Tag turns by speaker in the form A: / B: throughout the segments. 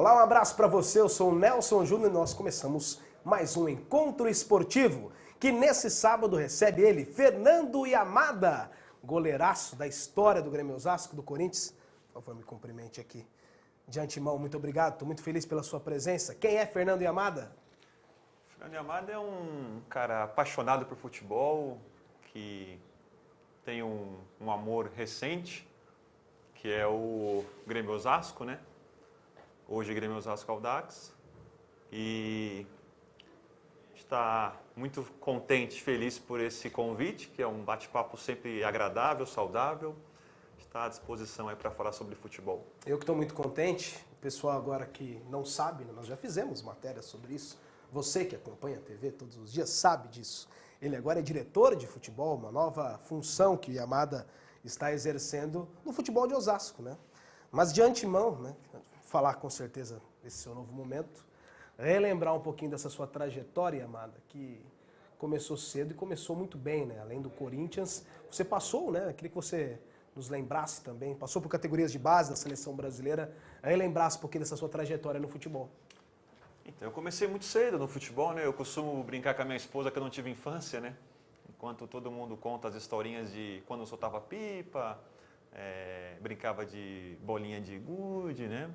A: Olá, um abraço para você, eu sou o Nelson Júnior e nós começamos mais um encontro esportivo que nesse sábado recebe ele, Fernando Yamada, goleiraço da história do Grêmio Osasco, do Corinthians. Por favor, me cumprimente aqui. De antemão, muito obrigado, estou muito feliz pela sua presença. Quem é Fernando Yamada?
B: Fernando Yamada é um cara apaixonado por futebol, que tem um amor recente, que é o Grêmio Osasco, né? Hoje Grêmio Osasco Audax. E está muito contente, feliz por esse convite, que é um bate-papo sempre agradável, saudável. Está à disposição aí para falar sobre futebol.
A: Eu que estou muito contente. O pessoal agora que não sabe, nós já fizemos matéria sobre isso. Você que acompanha a TV todos os dias sabe disso. Ele agora é diretor de futebol, uma nova função que o Yamada está exercendo no futebol de Osasco, né? Mas de antemão, né, falar com certeza desse seu novo momento, relembrar um pouquinho dessa sua trajetória, Yamada, que começou cedo e começou muito bem, né? Além do Corinthians, você passou, né? Queria que você nos lembrasse também, passou por categorias de base da seleção brasileira, relembrasse um pouquinho dessa sua trajetória no futebol.
B: Então, eu comecei muito cedo no futebol, né? Eu costumo brincar com a minha esposa que eu não tive infância, né? Enquanto todo mundo conta as historinhas de quando eu soltava pipa, brincava de bolinha de gude, né?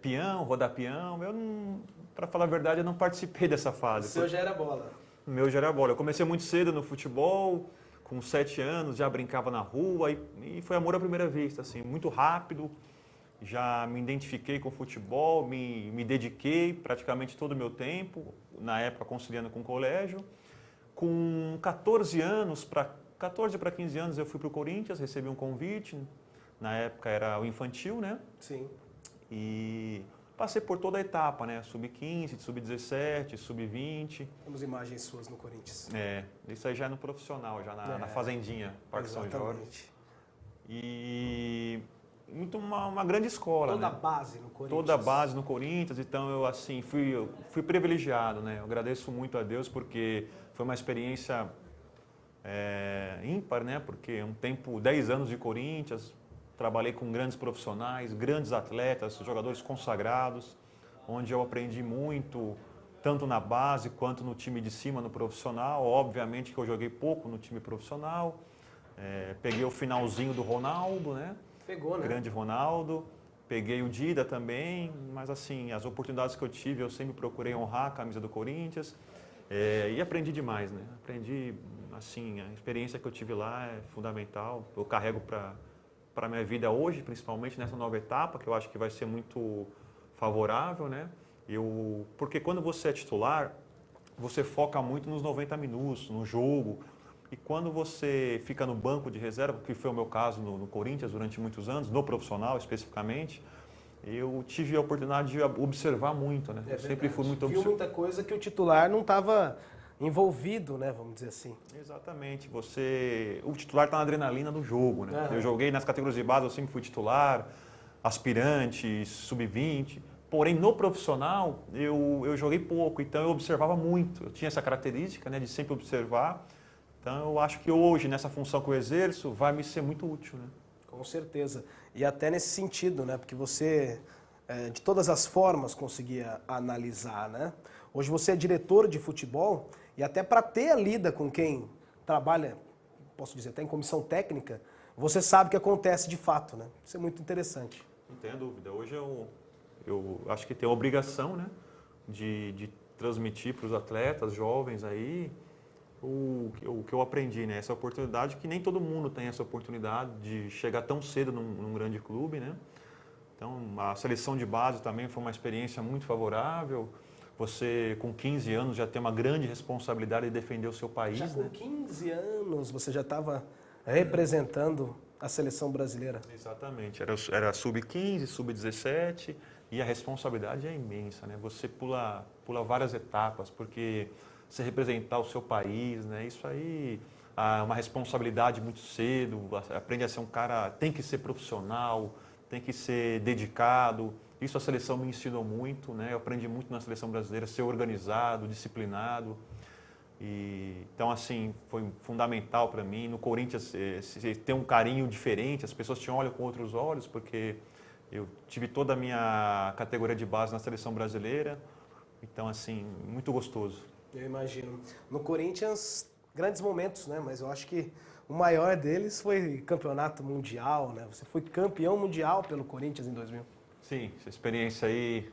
B: Peão, rodar peão. Eu não, para falar a verdade, eu não participei dessa fase.
A: O seu já era bola.
B: O meu já era bola. Eu comecei muito cedo no futebol, com 7 anos, já brincava na rua e foi amor à primeira vista, assim, muito rápido. Já me identifiquei com o futebol, me dediquei praticamente todo o meu tempo, na época conciliando com o colégio. Com 14 para 15 anos eu fui para o Corinthians, recebi um convite, na época era o infantil, né?
A: Sim.
B: E passei por toda a etapa, né? Sub-15, sub-17, sub-20.
A: Temos imagens suas no Corinthians.
B: Isso aí já é no profissional, já na Fazendinha, Parque São Jorge. E uma grande escola,
A: toda
B: né?
A: A base no Corinthians.
B: Toda a base no Corinthians, então eu assim fui privilegiado, né? Eu agradeço muito a Deus porque foi uma experiência ímpar, né? Porque 10 anos de Corinthians, trabalhei com grandes profissionais, grandes atletas, jogadores consagrados, onde eu aprendi muito, tanto na base quanto no time de cima, no profissional. Obviamente que eu joguei pouco no time profissional, peguei o finalzinho do Ronaldo, né?
A: Pegou, né?
B: Grande Ronaldo. Peguei o Dida também, mas assim, as oportunidades que eu tive, eu sempre procurei honrar a camisa do Corinthians. E aprendi demais, né? Aprendi, assim, a experiência que eu tive lá é fundamental. Eu carrego para a minha vida hoje, principalmente nessa nova etapa, que eu acho que vai ser muito favorável, né? Porque quando você é titular, você foca muito nos 90 minutos, no jogo. E quando você fica no banco de reserva, que foi o meu caso no Corinthians durante muitos anos, no profissional especificamente, eu tive a oportunidade de observar muito, né? Eu sempre fui muito
A: Viu muita coisa que o titular não estava envolvido, né? Vamos dizer assim.
B: Exatamente. O titular está na adrenalina do jogo, né?
A: Uhum.
B: Eu joguei nas categorias de base, eu sempre fui titular, aspirante, sub-20. Porém, no profissional, eu joguei pouco, então eu observava muito. Eu tinha essa característica, né, de sempre observar. Então, eu acho que hoje, nessa função que eu exerço, vai me ser muito útil, né?
A: Com certeza. E até nesse sentido, né? Porque você, de todas as formas, conseguia analisar, né? Hoje você é diretor de futebol e até para ter a lida com quem trabalha, posso dizer, até em comissão técnica, você sabe o que acontece de fato, né? Isso é muito interessante.
B: Não tenha dúvida. Hoje eu acho que tenho a obrigação, né, de transmitir para os atletas jovens aí o que eu aprendi, né? Essa oportunidade que nem todo mundo tem essa oportunidade de chegar tão cedo num grande clube, né? Então, a seleção de base também foi uma experiência muito favorável. Você, com 15 anos, já tem uma grande responsabilidade de defender o seu país,
A: Já com
B: né?
A: 15 anos você já estava representando a seleção brasileira.
B: Exatamente. Era sub-15, sub-17 e a responsabilidade é imensa, né? Você pula várias etapas, porque você representar o seu país, né? Isso aí é uma responsabilidade muito cedo, aprende a ser um cara, tem que ser profissional, tem que ser dedicado. Isso a seleção me ensinou muito, né? Eu aprendi muito na seleção brasileira, ser organizado, disciplinado. Então, assim, foi fundamental para mim. No Corinthians, ter um carinho diferente, as pessoas te olham com outros olhos, porque Eu tive toda a minha categoria de base na seleção brasileira, então, assim, muito gostoso.
A: Eu imagino. No Corinthians, grandes momentos, né? Mas eu acho que o maior deles foi campeonato mundial, né? Você foi campeão mundial pelo Corinthians em 2000.
B: Sim, essa experiência aí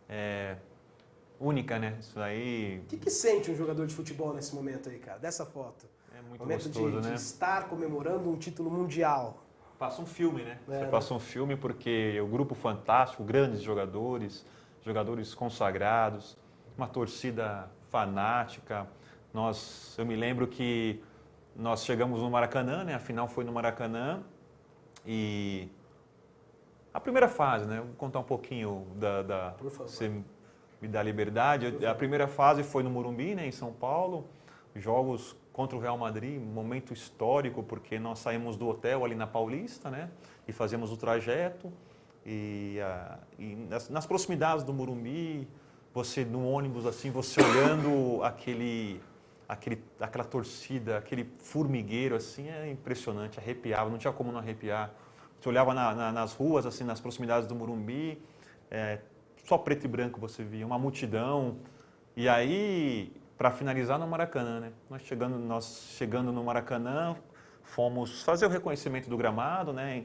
B: é única, né? Isso aí
A: O que sente um jogador de futebol nesse momento aí, cara? Dessa foto.
B: é muito
A: Momento
B: gostoso,
A: de
B: né?
A: estar comemorando um título mundial.
B: Passa um filme, né?
A: É,
B: Você
A: né?
B: passa um filme porque o grupo fantástico, grandes jogadores, jogadores consagrados, uma torcida fanática. Eu me lembro que nós chegamos no Maracanã, né? A final foi no Maracanã e a primeira fase, né? Vou contar um pouquinho
A: Por favor.
B: você me dá liberdade. A primeira fase foi no Morumbi, né? Em São Paulo, jogos contra o Real Madrid, momento histórico porque nós saímos do hotel ali na Paulista, né? E fazíamos o trajeto e nas proximidades do Morumbi, você no ônibus assim, você olhando aquela torcida, aquele formigueiro assim, é impressionante, arrepiava, não tinha como não arrepiar. Você olhava nas ruas, assim, nas proximidades do Morumbi, só preto e branco você via, uma multidão. E aí, para finalizar no Maracanã, né? Nós chegando no Maracanã, fomos fazer o reconhecimento do gramado, né?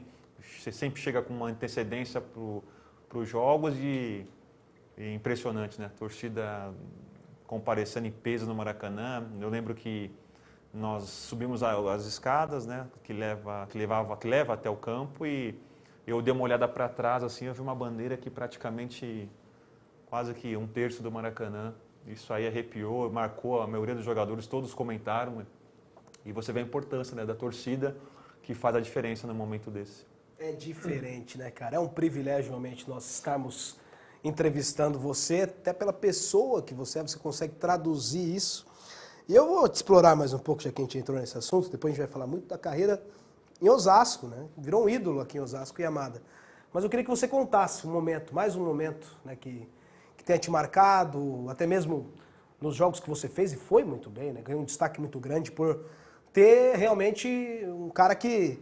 B: Você sempre chega com uma antecedência para os jogos e impressionante, né? A torcida comparecendo em peso no Maracanã. Eu lembro que nós subimos as escadas, né? Que leva até o campo e eu dei uma olhada para trás, assim, eu vi uma bandeira que praticamente quase que um terço do Maracanã. Isso aí arrepiou, marcou a maioria dos jogadores, todos comentaram. E você vê a importância, né, da torcida que faz a diferença no momento desse.
A: É diferente, né, cara? É um privilégio realmente nós estarmos entrevistando você, até pela pessoa que você é, você consegue traduzir isso. E eu vou te explorar mais um pouco, já que a gente entrou nesse assunto, depois a gente vai falar muito da carreira em Osasco, né? Virou um ídolo aqui em Osasco, Yamada. Mas eu queria que você contasse um momento, mais um momento, né, que tenha te marcado, até mesmo nos jogos que você fez, e foi muito bem, né? Ganhou um destaque muito grande por ter realmente um cara que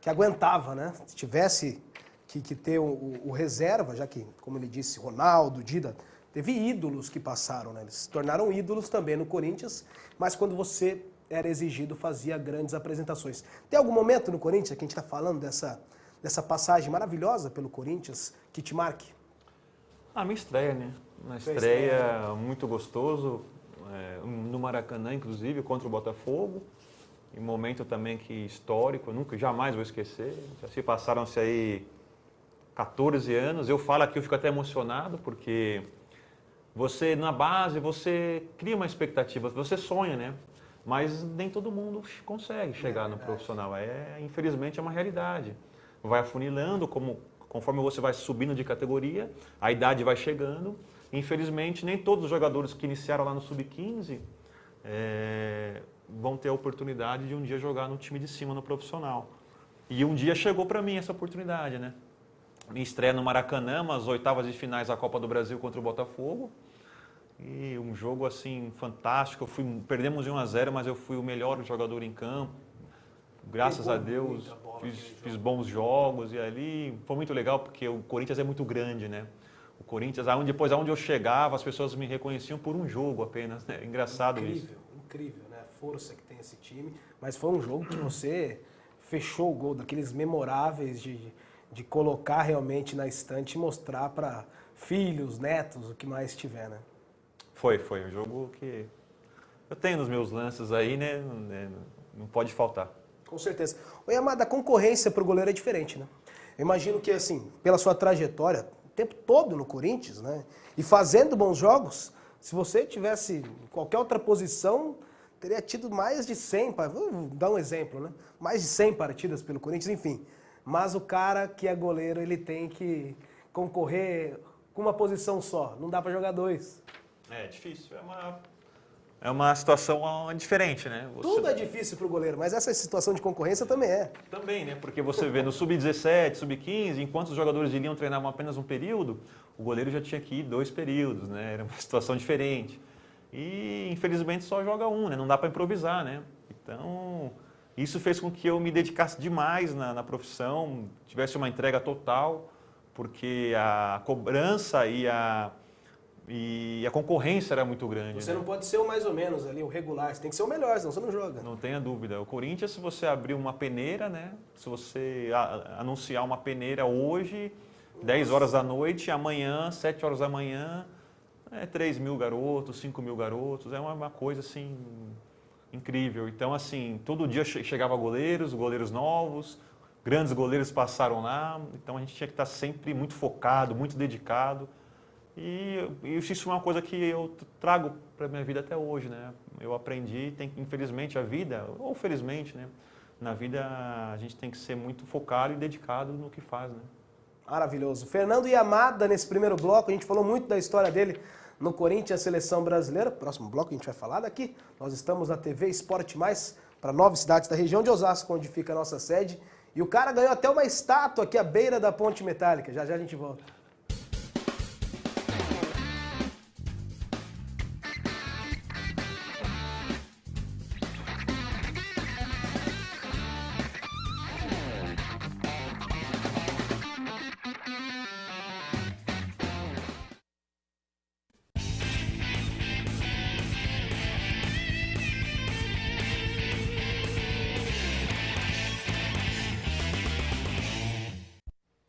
A: aguentava, né? Se tivesse que ter o reserva, já que, como ele disse, Ronaldo, Dida, teve ídolos que passaram, né? Eles se tornaram ídolos também no Corinthians, mas quando você era exigido, fazia grandes apresentações. Tem algum momento no Corinthians, que a gente está falando dessa passagem maravilhosa pelo Corinthians, que te marque?
B: A minha estreia, né? Uma estreia muito gostoso, no Maracanã, inclusive, contra o Botafogo. Um momento também que histórico, jamais vou esquecer. Já se passaram-se aí 14 anos. Eu falo aqui, eu fico até emocionado, porque você, na base, você cria uma expectativa, você sonha, né? Mas nem todo mundo consegue chegar no profissional. Infelizmente, é uma realidade. Vai afunilando, conforme você vai subindo de categoria, a idade vai chegando. Infelizmente, nem todos os jogadores que iniciaram lá no Sub-15 vão ter a oportunidade de um dia jogar no time de cima, no profissional. E um dia chegou para mim essa oportunidade, né? Minha estreia no Maracanã, as oitavas de finais da Copa do Brasil contra o Botafogo. E um jogo assim fantástico. Perdemos de 1-0, mas eu fui o melhor jogador em campo. Graças a Deus, fiz bons jogos e ali foi muito legal porque o Corinthians é muito grande, né? O Corinthians, depois aonde eu chegava, as pessoas me reconheciam por um jogo apenas, né? Engraçado isso.
A: Incrível, né? A força que tem esse time. Mas foi um jogo que você fechou o gol, daqueles memoráveis de colocar realmente na estante e mostrar para filhos, netos, o que mais tiver, né?
B: Foi um jogo que eu tenho nos meus lances aí, né? Não pode faltar.
A: Com certeza. O Yamada, a concorrência para o goleiro é diferente, né? Eu imagino que, assim, pela sua trajetória, o tempo todo no Corinthians, né? E fazendo bons jogos, se você tivesse em qualquer outra posição, teria tido mais de 100, vou dar um exemplo, né? Mais de 100 partidas pelo Corinthians, enfim. Mas o cara que é goleiro, ele tem que concorrer com uma posição só, não dá para jogar dois.
B: É difícil, é uma situação diferente, né?
A: Tudo é difícil para o goleiro, mas essa situação de concorrência também é.
B: Também, né? Porque você vê no Sub-17, Sub-15, enquanto os jogadores iriam treinar apenas um período, o goleiro já tinha que ir 2 períodos, né? Era uma situação diferente. E, infelizmente, só joga um, né? Não dá para improvisar, né? Então, isso fez com que eu me dedicasse demais na profissão, tivesse uma entrega total, porque a cobrança e a concorrência era muito grande.
A: Você não pode ser o mais ou menos ali, o regular, você tem que ser o melhor, senão você não joga.
B: Não tenha dúvida. O Corinthians, se você abrir uma peneira, né? Se você anunciar uma peneira hoje, 10 horas da noite, amanhã, 7 horas da manhã, 3 mil garotos, 5 mil garotos, é uma coisa assim incrível. Então, assim, todo dia chegava goleiros novos, grandes goleiros passaram lá, então a gente tinha que estar sempre muito focado, muito dedicado. E isso é uma coisa que eu trago para a minha vida até hoje, né? Eu aprendi, infelizmente a vida, ou felizmente, né? Na vida a gente tem que ser muito focado e dedicado no que faz, né?
A: Maravilhoso. Fernando Yamada, nesse primeiro bloco, a gente falou muito da história dele no Corinthians, Seleção Brasileira. Próximo bloco a gente vai falar daqui. Nós estamos na TV Esporte Mais, para 9 cidades da região de Osasco, onde fica a nossa sede. E o cara ganhou até uma estátua aqui à beira da Ponte Metálica. Já já a gente volta.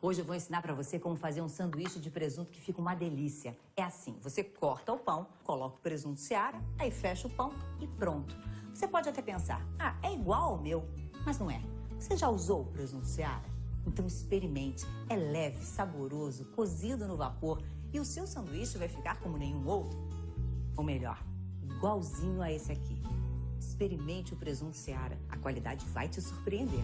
C: Hoje eu vou ensinar pra você como fazer um sanduíche de presunto que fica uma delícia. É assim, você corta o pão, coloca o presunto Seara, aí fecha o pão e pronto. Você pode até pensar, é igual ao meu, mas não é. Você já usou o presunto Seara? Então experimente, é leve, saboroso, cozido no vapor e o seu sanduíche vai ficar como nenhum outro. Ou melhor, igualzinho a esse aqui. Experimente o presunto Seara, a qualidade vai te surpreender.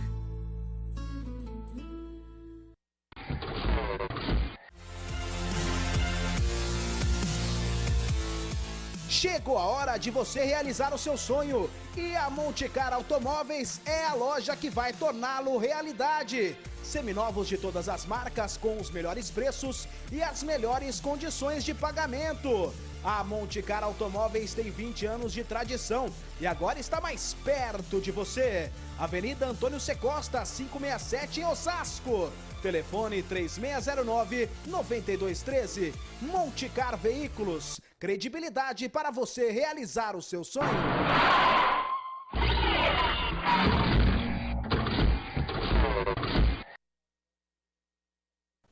D: Chegou a hora de você realizar o seu sonho e a Montecar Automóveis é a loja que vai torná-lo realidade. Seminovos de todas as marcas com os melhores preços e as melhores condições de pagamento. A Montecar Automóveis tem 20 anos de tradição e agora está mais perto de você. Avenida Antônio C. Costa, 567 em Osasco. Telefone 3609-9213. Montecar Veículos. Credibilidade para você realizar o seu sonho.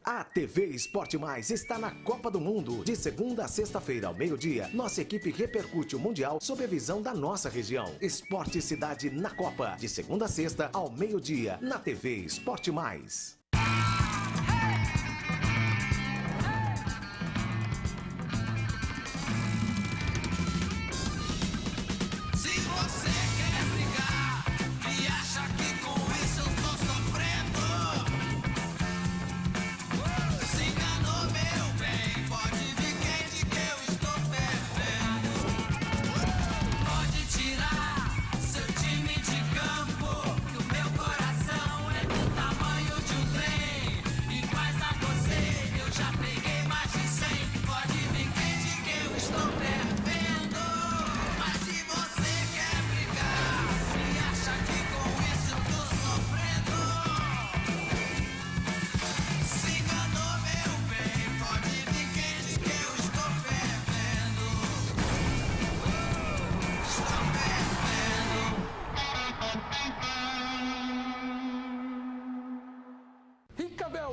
E: A TV Esporte Mais está na Copa do Mundo. De segunda a sexta-feira ao meio-dia, nossa equipe repercute o Mundial sob a visão da nossa região. Esporte Cidade na Copa. De segunda a sexta ao meio-dia, na TV Esporte Mais.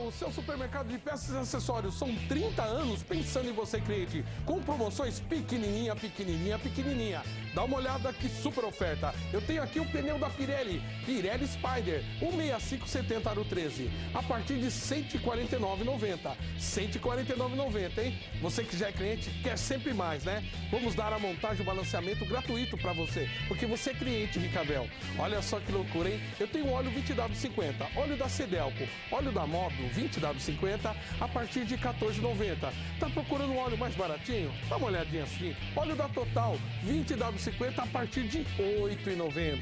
F: O seu supermercado de peças e acessórios são 30 anos pensando em você, cliente, com promoções pequenininha, pequenininha, pequenininha. Dá uma olhada que super oferta. Eu tenho aqui o pneu da Pirelli Spider 16570 aro 13, a partir de R$ 149,90. 149,90, hein? Você que já é cliente, quer sempre mais, né? Vamos dar a montagem e o balanceamento gratuito para você, porque você é cliente, Ricavel. Olha só que loucura, hein? Eu tenho óleo 20W50, óleo da Cedelco, óleo da Modo 20W50 a partir de R$ 14,90. Tá procurando um óleo mais baratinho? Dá uma olhadinha assim. Óleo da Total 20W50 a partir de R$ 8,90.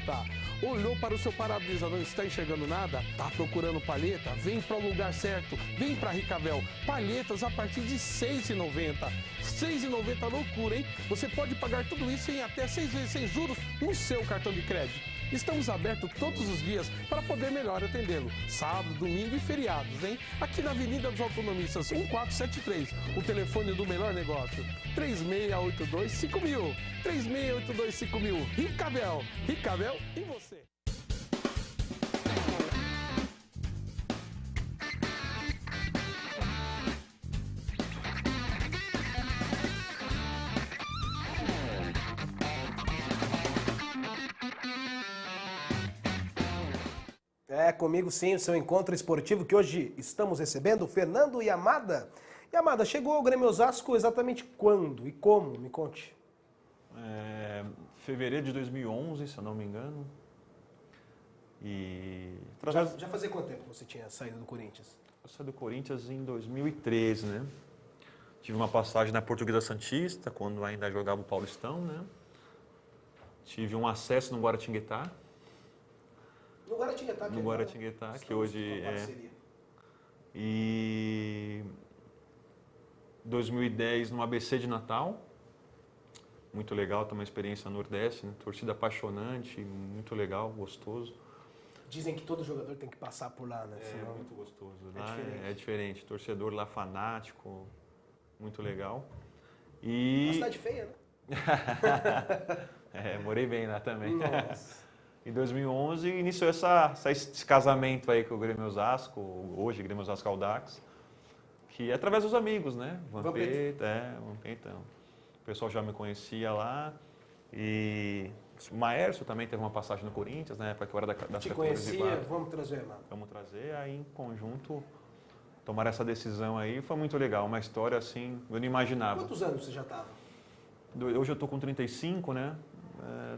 F: Olhou para o seu para-brisa, não está enxergando nada? Tá procurando palheta? Vem para o lugar certo. Vem para Ricavel. Palhetas a partir de R$ 6,90. R$ 6,90, loucura, hein? Você pode pagar tudo isso em até 6 vezes sem juros no seu cartão de crédito. Estamos abertos todos os dias para poder melhor atendê-lo. Sábado, domingo e feriados, hein? Aqui na Avenida dos Autonomistas, 1473. O telefone do melhor negócio, 3682-5000. 3682-5000. Ricavel. Ricavel e você.
A: É comigo sim, o seu encontro esportivo que hoje estamos recebendo, o Fernando Yamada. Yamada, chegou ao Grêmio Osasco exatamente quando e como? Me conte.
B: Fevereiro de 2011, se eu não me engano. E
A: Já fazia quanto tempo você tinha saído do Corinthians?
B: eu saí do Corinthians em 2013, né? Tive uma passagem na Portuguesa Santista, quando ainda jogava o Paulistão, né? Tive um acesso no Guaratinguetá.
A: No Guaratinguetá,
B: No Guaratinguetá, que hoje é... E 2010 no ABC de Natal. Muito legal, também uma experiência no Nordeste, né? Torcida apaixonante, muito legal, gostoso.
A: Dizem que todo jogador tem que passar por lá, né?
B: É muito gostoso.
A: É
B: Lá
A: diferente.
B: é diferente. Torcedor lá fanático, muito legal. E...
A: Uma cidade feia, né?
B: morei bem lá também.
A: Nossa.
B: Em 2011 iniciou esse casamento aí com o Grêmio Osasco, hoje Grêmio Osasco Audax, que é através dos amigos, né? Vampeta, Vampeta. O pessoal já me conhecia lá. E o Maércio também teve uma passagem no Corinthians, na época que eu era das
A: Te
B: categorias de
A: conhecia,
B: base.
A: vamos trazer, mano.
B: Vamos trazer, aí em conjunto tomar essa decisão aí, foi muito legal, uma história assim, eu não imaginava.
A: Quantos anos você já estava?
B: Hoje eu tô com 35, né?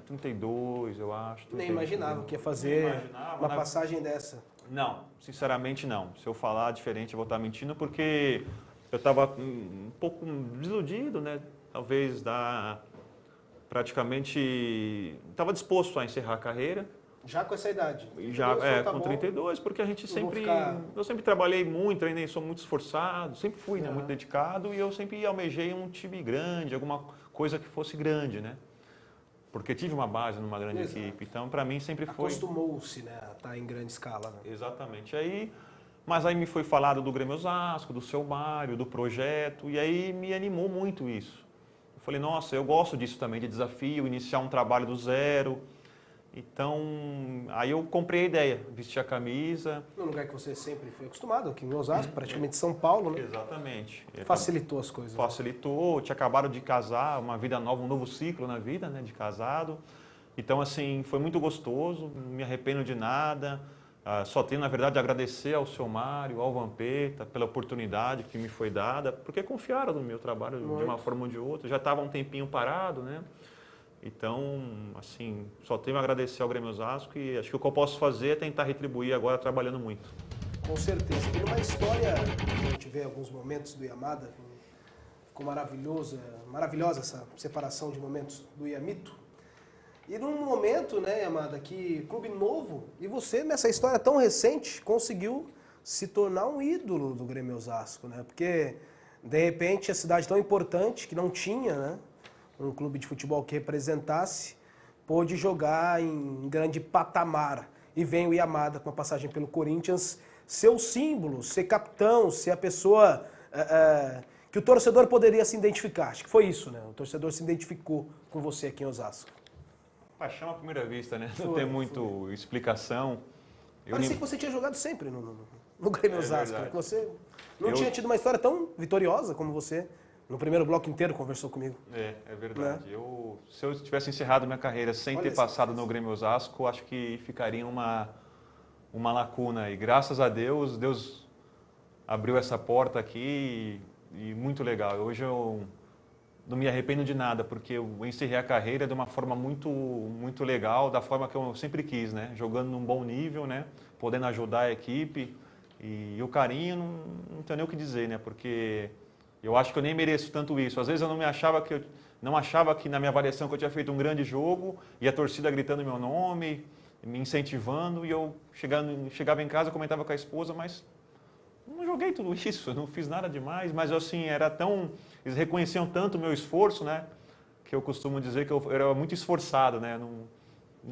B: 32, eu acho.
A: Nem
B: 32.
A: imaginava que ia fazer
B: imaginava,
A: uma
B: né?
A: passagem dessa.
B: Não, sinceramente não. Se eu falar diferente, eu vou estar mentindo, porque eu estava um pouco desiludido, né? Talvez praticamente estava disposto a encerrar a carreira.
A: Já com essa idade?
B: Já
A: Tá
B: com
A: bom.
B: 32, porque a gente eu sempre trabalhei muito, ainda sou muito esforçado, sempre fui, né, muito dedicado, e eu sempre almejei um time grande, alguma coisa que fosse grande, né? Porque tive uma base numa grande
A: Exato.
B: equipe, então para mim sempre foi...
A: Acostumou-se, né, a estar em grande escala, né?
B: Exatamente. Mas aí me foi falado do Grêmio Osasco, do seu Mário, do projeto, e aí me animou muito isso. Eu falei, nossa, eu gosto disso também, de desafio, iniciar um trabalho do zero. Então, aí eu comprei a ideia, vesti a camisa.
A: No lugar que você sempre foi acostumado, aqui em Osasco, praticamente São Paulo, né?
B: Exatamente.
A: Facilitou as coisas. né?
B: Facilitou, tinha acabado de casar, uma vida nova, um novo ciclo na vida, né, de casado. Então, assim, foi muito gostoso, não me arrependo de nada. Só tenho, na verdade, a agradecer ao seu Mário, ao Vampeta, pela oportunidade que me foi dada, porque confiaram no meu trabalho de uma forma ou de outra. Já estava um tempinho parado, né? Então, assim, só tenho a agradecer ao Grêmio Osasco e acho que o que eu posso fazer é tentar retribuir agora trabalhando muito.
A: Com certeza. E numa história, a gente vê alguns momentos do Yamada, ficou maravilhosa essa separação de momentos do Yamito. E num momento, né, Yamada, que clube novo, e você, nessa história tão recente, conseguiu se tornar um ídolo do Grêmio Osasco, né? Porque, de repente, a cidade tão importante, que não tinha, né, um clube de futebol que representasse, pôde jogar em grande patamar. E vem o Yamada com a passagem pelo Corinthians, ser o símbolo, ser capitão, ser a pessoa que o torcedor poderia se identificar. Acho que foi isso, né? O torcedor se identificou com você aqui em Osasco.
B: Paixão à primeira vista, né? Não tem muito explicação.
A: Parecia que você tinha jogado sempre no Grêmio Osasco.
B: verdade.
A: Né? Que você não tinha tido uma história tão vitoriosa como você. No primeiro bloco inteiro conversou comigo.
B: É verdade. Se eu tivesse encerrado minha carreira sem ter passado no Grêmio Osasco, acho que ficaria uma lacuna. E graças a Deus, Deus abriu essa porta aqui e muito legal. Hoje eu não me arrependo de nada, porque eu encerrei a carreira de uma forma muito, muito legal, da forma que eu sempre quis, né? Jogando num bom nível, né? Podendo ajudar a equipe. E o carinho, não tenho nem o que dizer, né? Porque eu acho que eu nem mereço tanto isso. Às vezes eu não achava que na minha avaliação que eu tinha feito um grande jogo e a torcida gritando meu nome, me incentivando, e eu chegava em casa, comentava com a esposa, mas não joguei tudo isso, não fiz nada demais, mas assim, eles reconheciam tanto o meu esforço, né, que eu costumo dizer que eu era muito esforçado, né,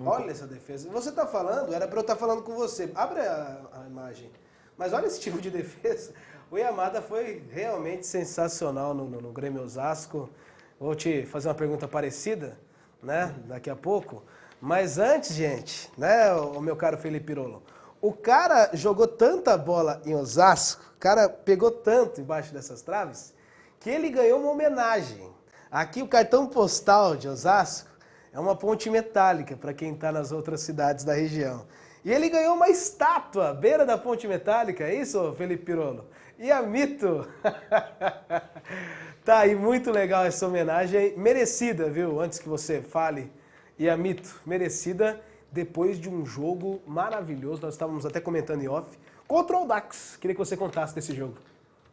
A: Olha essa defesa. Você está falando, era para eu estar falando com você. Abre a imagem. Mas olha esse tipo de defesa. O Yamada foi realmente sensacional no Grêmio Osasco. Vou te fazer uma pergunta parecida, né, daqui a pouco. Mas antes, gente, né, o meu caro Felipe Pirolo, o cara jogou tanta bola em Osasco, o cara pegou tanto embaixo dessas traves, que ele ganhou uma homenagem. Aqui o cartão postal de Osasco é uma ponte metálica para quem está nas outras cidades da região. E ele ganhou uma estátua à beira da ponte metálica, é isso, Felipe Pirolo? E a Mito? Tá aí, muito legal essa homenagem, merecida, viu? Antes que você fale, e a Mito, merecida depois de um jogo maravilhoso, nós estávamos até comentando em off, contra o Audax. Queria que você contasse desse jogo.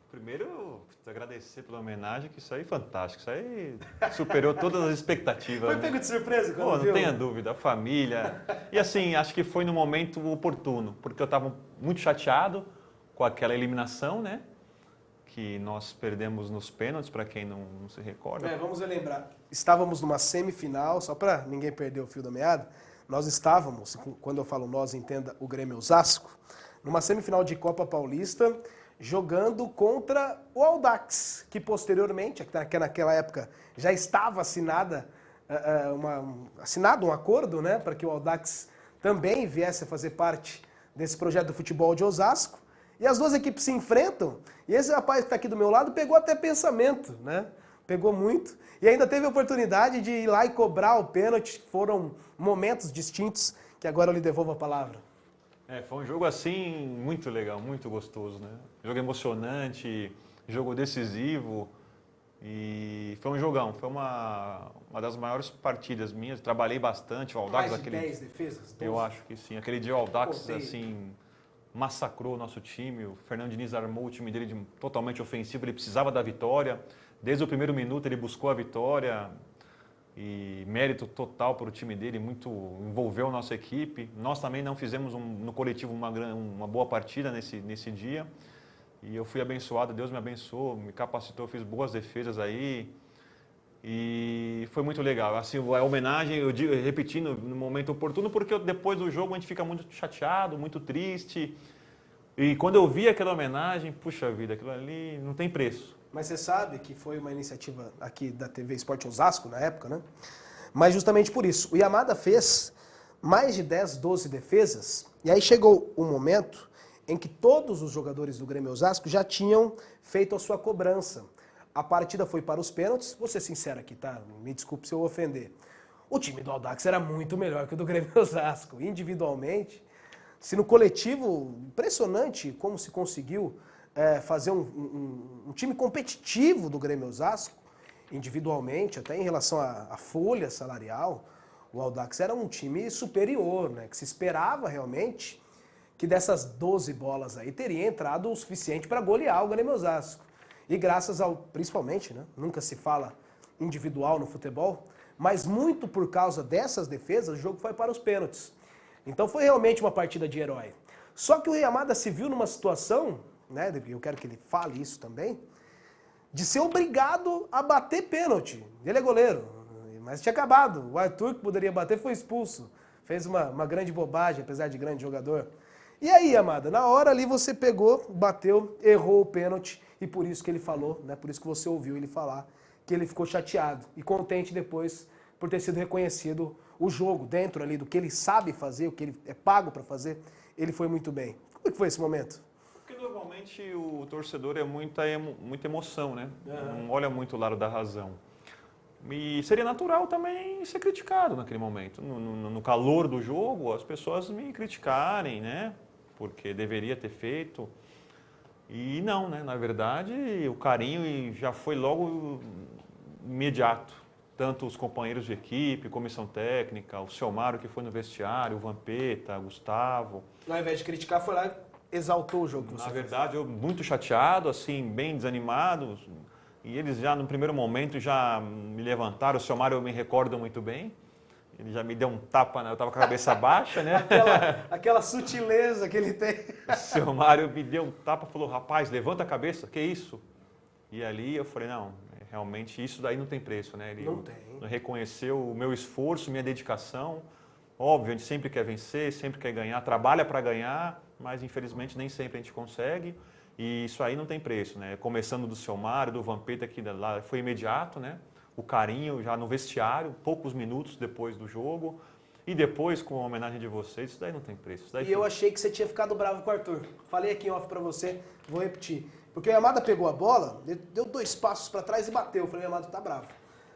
B: Primeiro, agradecer pela homenagem, que isso aí é fantástico, isso aí superou todas as expectativas.
A: Foi pego de surpresa quando
B: Pô,
A: viu?
B: não tenha dúvida, a família. E assim, acho que foi no momento oportuno, porque eu estava muito chateado com aquela eliminação, né? Que nós perdemos nos pênaltis, para quem não se recorda.
A: Vamos relembrar. Estávamos numa semifinal, só para ninguém perder o fio da meada, nós estávamos, quando eu falo nós, entenda o Grêmio Osasco, numa semifinal de Copa Paulista, jogando contra o Audax, que posteriormente, que naquela época já estava assinado um acordo, né, para que o Audax também viesse a fazer parte desse projeto do futebol de Osasco. E as duas equipes se enfrentam, e esse rapaz que está aqui do meu lado pegou até pensamento, né? Pegou muito, e ainda teve a oportunidade de ir lá e cobrar o pênalti. Foram momentos distintos, que agora eu lhe devolvo a palavra.
B: Foi um jogo assim muito legal, muito gostoso, né? Jogo emocionante, jogo decisivo, e foi um jogão, foi uma das maiores partidas minhas. Trabalhei bastante, o Audax...
A: Mais de 10 defesas? 12?
B: Eu acho que sim, aquele dia o Audax,
A: Contei.
B: assim, massacrou o nosso time. O Fernando Diniz armou o time dele totalmente ofensivo, ele precisava da vitória. Desde o primeiro minuto ele buscou a vitória e mérito total para o time dele, muito envolveu a nossa equipe. Nós também não fizemos no coletivo uma boa partida nesse dia e eu fui abençoado, Deus me abençoou, me capacitou, fiz boas defesas aí e foi muito legal. Assim, a homenagem, eu digo, repetindo no momento oportuno, porque depois do jogo a gente fica muito chateado, muito triste. E quando eu vi aquela homenagem, puxa vida, aquilo ali não tem preço.
A: Mas você sabe que foi uma iniciativa aqui da TV Esporte Osasco, na época, né? Mas justamente por isso, o Yamada fez mais de 10, 12 defesas, e aí chegou um momento em que todos os jogadores do Grêmio Osasco já tinham feito a sua cobrança. A partida foi para os pênaltis, vou ser sincero aqui, tá? Me desculpe se eu ofender. O time do Audax era muito melhor que o do Grêmio Osasco, individualmente. Se no coletivo, impressionante como se conseguiu fazer um time competitivo do Grêmio Osasco, individualmente, até em relação à folha salarial, o Audax era um time superior, né? Que se esperava realmente que dessas 12 bolas aí teria entrado o suficiente para golear o Grêmio Osasco. E graças ao, principalmente, né? Nunca se fala individual no futebol, mas muito por causa dessas defesas, o jogo foi para os pênaltis. Então foi realmente uma partida de herói. Só que o Yamada se viu numa situação, né, eu quero que ele fale isso também, de ser obrigado a bater pênalti. Ele é goleiro, mas tinha acabado. O Arthur, que poderia bater, foi expulso. Fez uma grande bobagem, apesar de grande jogador. E aí, Yamada, na hora ali você pegou, bateu, errou o pênalti, e por isso que ele falou, né, por isso que você ouviu ele falar, que ele ficou chateado e contente depois por ter sido reconhecido o jogo, dentro ali do que ele sabe fazer, o que ele é pago para fazer, ele foi muito bem. Como é que foi esse momento?
B: Porque normalmente o torcedor é muita emoção, né? Não olha muito o lado da razão. E seria natural também ser criticado naquele momento. No calor do jogo, as pessoas me criticarem, né? Porque deveria ter feito. E não, né? Na verdade, o carinho já foi logo imediato. Tanto os companheiros de equipe, comissão técnica, o seu Mário que foi no vestiário, o Vampeta, Gustavo.
A: Ao invés de criticar, foi lá e exaltou o jogo que você
B: Na
A: fez.
B: verdade, eu muito chateado, assim, bem desanimado. E eles já, no primeiro momento, já me levantaram. O seu Mário eu me recordo muito bem. Ele já me deu um tapa, né? Eu estava com a cabeça baixa, né?
A: aquela sutileza que ele tem.
B: O seu Mário me deu um tapa e falou, rapaz, levanta a cabeça, que isso? E ali eu falei, não, realmente isso daí não tem preço, né? Ele
A: Não tem.
B: reconheceu o meu esforço, minha dedicação. Óbvio, a gente sempre quer vencer, sempre quer ganhar, trabalha para ganhar, mas infelizmente nem sempre a gente consegue. E isso aí não tem preço, né? Começando do seu Mário, do Vampeta, que lá foi imediato, né? O carinho já no vestiário, poucos minutos depois do jogo. E depois, com a homenagem de vocês, isso daí não tem preço. Isso daí
A: E eu achei que você tinha ficado bravo com o Arthur. Falei aqui em off pra você, vou repetir. Porque o Yamada pegou a bola, deu 2 passos pra trás e bateu. Eu falei, o Yamada tá bravo.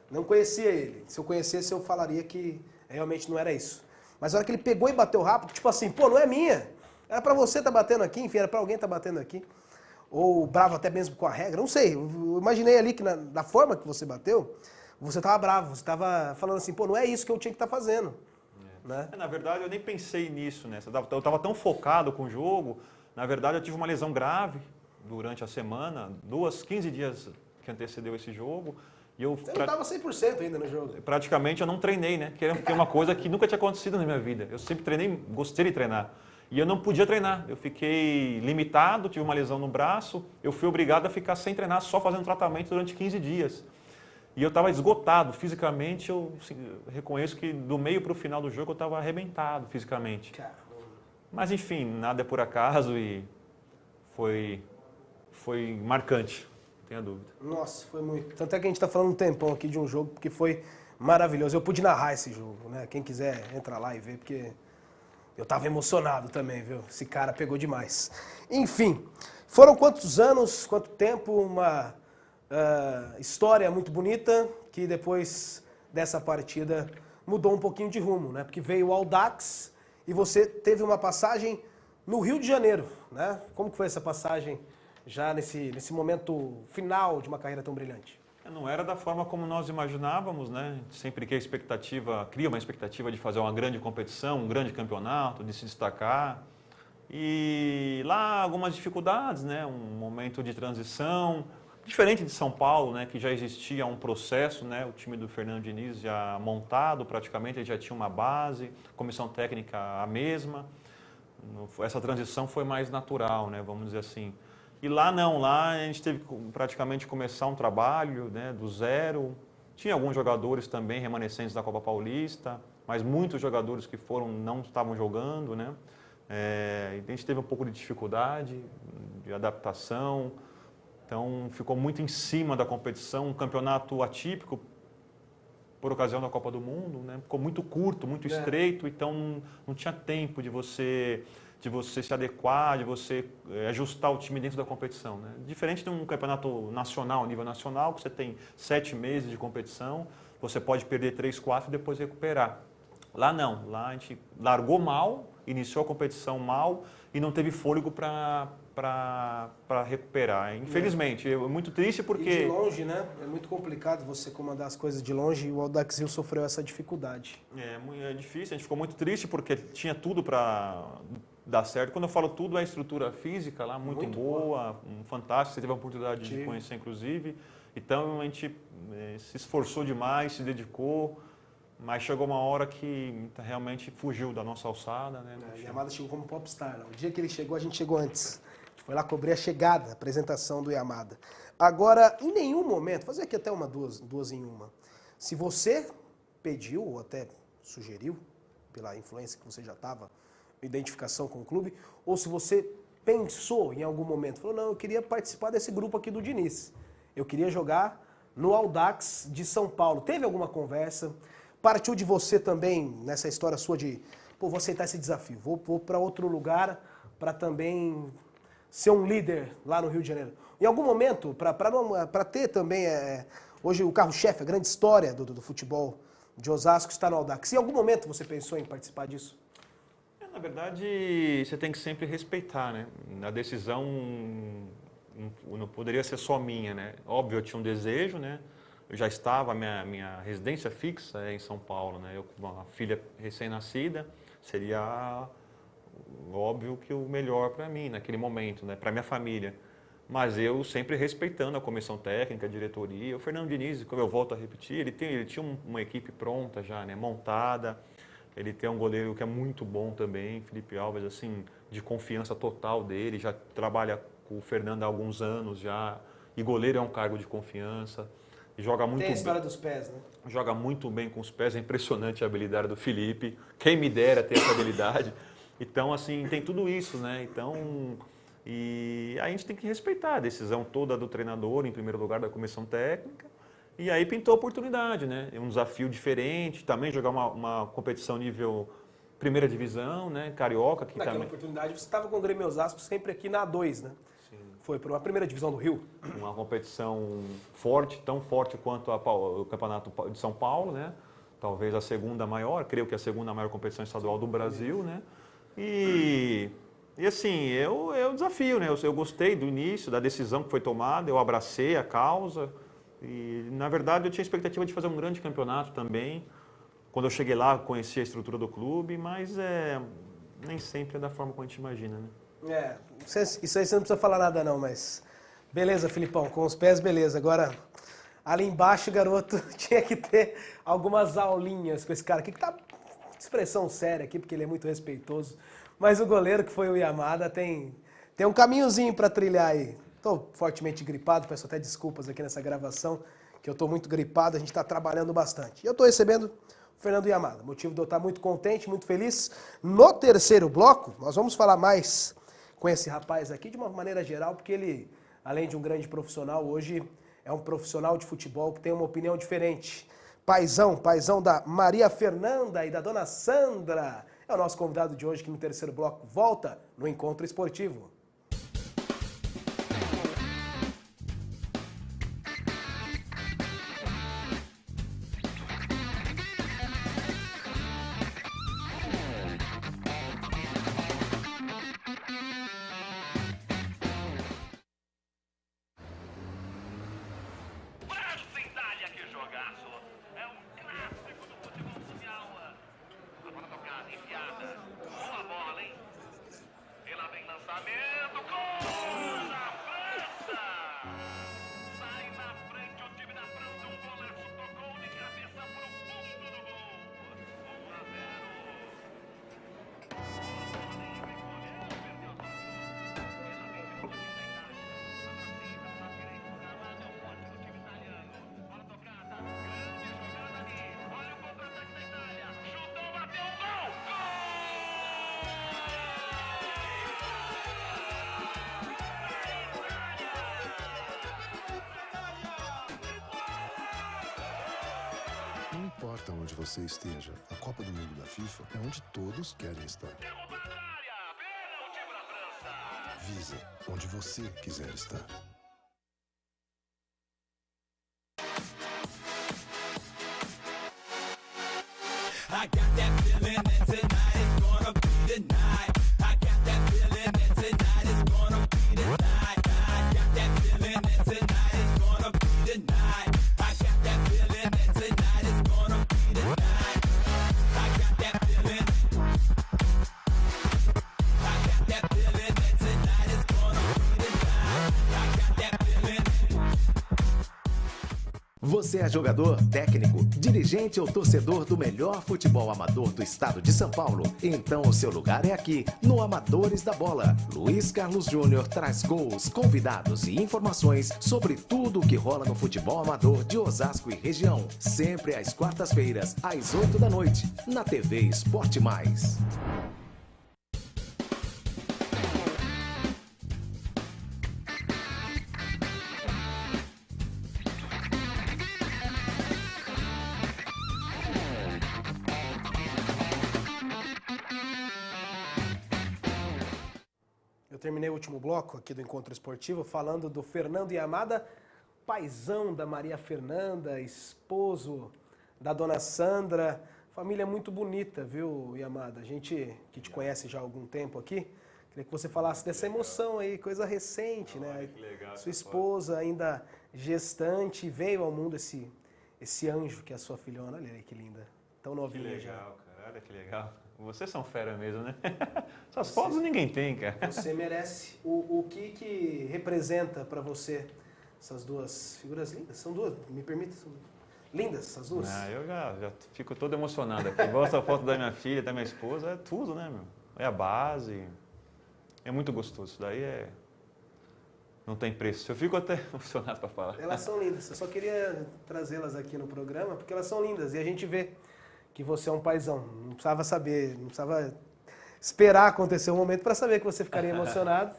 A: Não conhecia ele. Se eu conhecesse, eu falaria que realmente não era isso. Mas a hora que ele pegou e bateu rápido, tipo assim, pô, não é minha. Era pra você tá batendo aqui, enfim, era pra alguém tá batendo aqui. Ou bravo até mesmo com a regra, não sei. Eu imaginei ali que da forma que você bateu, você tava bravo. Você tava falando assim, pô, não é isso que eu tinha que estar fazendo. Né?
B: Na verdade, eu nem pensei nisso, né? Eu estava tão focado com o jogo. Na verdade, eu tive uma lesão grave durante a semana, 15 dias que antecedeu esse jogo. E eu
A: Você não estava 100% ainda no jogo.
B: praticamente eu não treinei, né? Que é uma coisa que nunca tinha acontecido na minha vida. Eu sempre treinei, gostei de treinar. E eu não podia treinar. Eu fiquei limitado, tive uma lesão no braço. Eu fui obrigado a ficar sem treinar, só fazendo tratamento durante 15 dias. E eu estava esgotado fisicamente, eu reconheço que do meio para o final do jogo eu estava arrebentado fisicamente.
A: Caramba.
B: Mas enfim, nada é por acaso e foi marcante, não tenha dúvida.
A: Nossa, foi muito. Tanto é que a gente está falando um tempão aqui de um jogo porque foi maravilhoso. Eu pude narrar esse jogo, né? Quem quiser entra lá e ver, porque eu estava emocionado também, viu? Esse cara pegou demais. Enfim, foram quantos anos, quanto tempo, uma história muito bonita que depois dessa partida mudou um pouquinho de rumo, né? Porque veio o Audax e você teve uma passagem no Rio de Janeiro, né? Como que foi essa passagem já nesse momento final de uma carreira tão brilhante?
B: Não era da forma como nós imaginávamos, né? Sempre que cria uma expectativa de fazer uma grande competição, um grande campeonato, de se destacar. E lá algumas dificuldades, né? Um momento de transição. Diferente de São Paulo, né, que já existia um processo, né, o time do Fernando Diniz já montado praticamente, ele já tinha uma base, comissão técnica a mesma. Essa transição foi mais natural, né, vamos dizer assim. E lá não, lá a gente teve que praticamente começar um trabalho, né, do zero. Tinha alguns jogadores também remanescentes da Copa Paulista, mas muitos jogadores que não estavam jogando, né. A gente teve um pouco de dificuldade de adaptação. Então, ficou muito em cima da competição, um campeonato atípico por ocasião da Copa do Mundo, né? Ficou muito curto, muito estreito, então não tinha tempo de você se adequar, de você ajustar o time dentro da competição, né? Diferente de um campeonato nacional, nível nacional, que você tem 7 meses de competição, você pode perder 3, 4 e depois recuperar. Lá não, lá a gente largou mal, iniciou a competição mal e não teve fôlego para recuperar. Infelizmente, é muito triste porque...
A: E de longe, né? É muito complicado você comandar as coisas de longe e o Audax Rio sofreu essa dificuldade.
B: É difícil, a gente ficou muito triste porque tinha tudo para dar certo. Quando eu falo tudo, a estrutura física lá muito boa, fantástica, você teve a oportunidade de conhecer inclusive. Então a gente se esforçou demais, se dedicou, mas chegou uma hora que realmente fugiu da nossa alçada, né?
A: O Yamada chegou como popstar. O dia que ele chegou, a gente chegou antes. A gente foi lá cobrir a chegada, a apresentação do Yamada. Agora, em nenhum momento, fazer aqui até duas em uma, se você pediu ou até sugeriu, pela influência que você já estava, identificação com o clube, ou se você pensou em algum momento, falou, não, eu queria participar desse grupo aqui do Diniz. Eu queria jogar no Audax de São Paulo. Teve alguma conversa? Partiu de você também, nessa história sua de, pô, vou aceitar esse desafio, vou para outro lugar para também ser um líder lá no Rio de Janeiro. Em algum momento, para ter também, hoje o carro-chefe, a grande história do futebol de Osasco está no Audax. Em algum momento você pensou em participar disso?
B: Na verdade, você tem que sempre respeitar, né? A decisão não poderia ser só minha, né? Óbvio, eu tinha um desejo, né? Eu já estava, minha residência fixa é em São Paulo, né? Eu com uma filha recém-nascida, seria óbvio que o melhor para mim naquele momento, né? Para minha família. Mas eu sempre respeitando a comissão técnica, a diretoria. O Fernando Diniz, como eu volto a repetir, ele tinha uma equipe pronta já, né? Montada. Ele tem um goleiro que é muito bom também, Felipe Alves, assim, de confiança total dele. Já trabalha com o Fernando há alguns anos já. E goleiro é um cargo de confiança. joga muito
A: Tem a
B: bem.
A: história dos pés, né?
B: Joga muito bem com os pés, é impressionante a habilidade do Felipe. Quem me dera ter essa habilidade. Então, assim, tem tudo isso, né? Então, e a gente tem que respeitar a decisão toda do treinador, em primeiro lugar, da comissão técnica. E aí pintou a oportunidade, né? É um desafio diferente, também jogar uma competição nível primeira divisão, né? Carioca, que
A: Naquela
B: também...
A: oportunidade, você estava com o Grêmio Osasco sempre aqui na A2, né?
B: Sim.
A: Foi para a primeira divisão do Rio.
B: Uma competição forte, tão forte quanto o Campeonato de São Paulo, né? Talvez a segunda maior, creio que a segunda maior competição estadual do Brasil, né? E assim, eu desafio, né? Eu gostei do início, da decisão que foi tomada, eu abracei a causa e, na verdade, eu tinha expectativa de fazer um grande campeonato também. Quando eu cheguei lá, conheci a estrutura do clube, mas nem sempre é da forma como a gente imagina, né?
A: Isso aí você não precisa falar nada não, mas... Beleza, Filipão, com os pés, beleza. Agora, ali embaixo, garoto, tinha que ter algumas aulinhas com esse cara aqui, que tá... Expressão séria aqui, porque ele é muito respeitoso. Mas o goleiro, que foi o Yamada, tem um caminhozinho para trilhar aí. Estou fortemente gripado, peço até desculpas aqui nessa gravação, que eu estou muito gripado, a gente está trabalhando bastante. E eu estou recebendo o Fernando Yamada, motivo de eu estar muito contente, muito feliz. No terceiro bloco, nós vamos falar mais com esse rapaz aqui de uma maneira geral, porque ele, além de um grande profissional, hoje é um profissional de futebol que tem uma opinião diferente. Paizão da Maria Fernanda e da Dona Sandra. É o nosso convidado de hoje que no terceiro bloco volta no Encontro Esportivo.
G: Não importa onde você esteja, a Copa do Mundo da FIFA é onde todos querem estar. Visa, onde você quiser estar.
H: I got that feeling that tonight is gonna be the night. I got that feeling that tonight is gonna be the night. I got that feeling that tonight is gonna be the night. I got that feeling that tonight is gonna be the night. I got that feeling. I got that feeling that tonight is gonna be the night. I got that feeling.
E: Você é jogador, técnico, dirigente ou torcedor do melhor futebol amador do estado de São Paulo? Então o seu lugar é aqui, no Amadores da Bola. Luiz Carlos Júnior traz gols, convidados e informações sobre tudo o que rola no futebol amador de Osasco e região. Sempre às quartas-feiras, às 8 da noite, na TV Esporte Mais.
A: Terminei o último bloco aqui do Encontro Esportivo falando do Fernando Yamada, paizão da Maria Fernanda, esposo da Dona Sandra. Família muito bonita, viu, Yamada? A gente que te conhece já há algum tempo aqui, queria que você falasse dessa emoção aí, coisa recente, né?
B: Que legal,
A: sua esposa ainda gestante, veio ao mundo esse anjo que é a sua filhona. Olha aí que linda, tão novinha já.
B: Que legal, cara. Olha que legal. Vocês são fera mesmo, né? Essas fotos ninguém tem, cara.
A: Você merece. O que representa para você essas duas figuras lindas? São duas, me permita, são lindas essas duas?
B: Eu já fico todo emocionado aqui. Mostra a foto da minha filha, da minha esposa, é tudo, né, meu? É a base. É muito gostoso. Isso daí não tem preço. Eu fico até emocionado para falar.
A: Elas são lindas. Eu só queria trazê-las aqui no programa porque elas são lindas. E a gente vê que você é um paizão. Não precisava saber, não precisava esperar acontecer um momento para saber que você ficaria emocionado.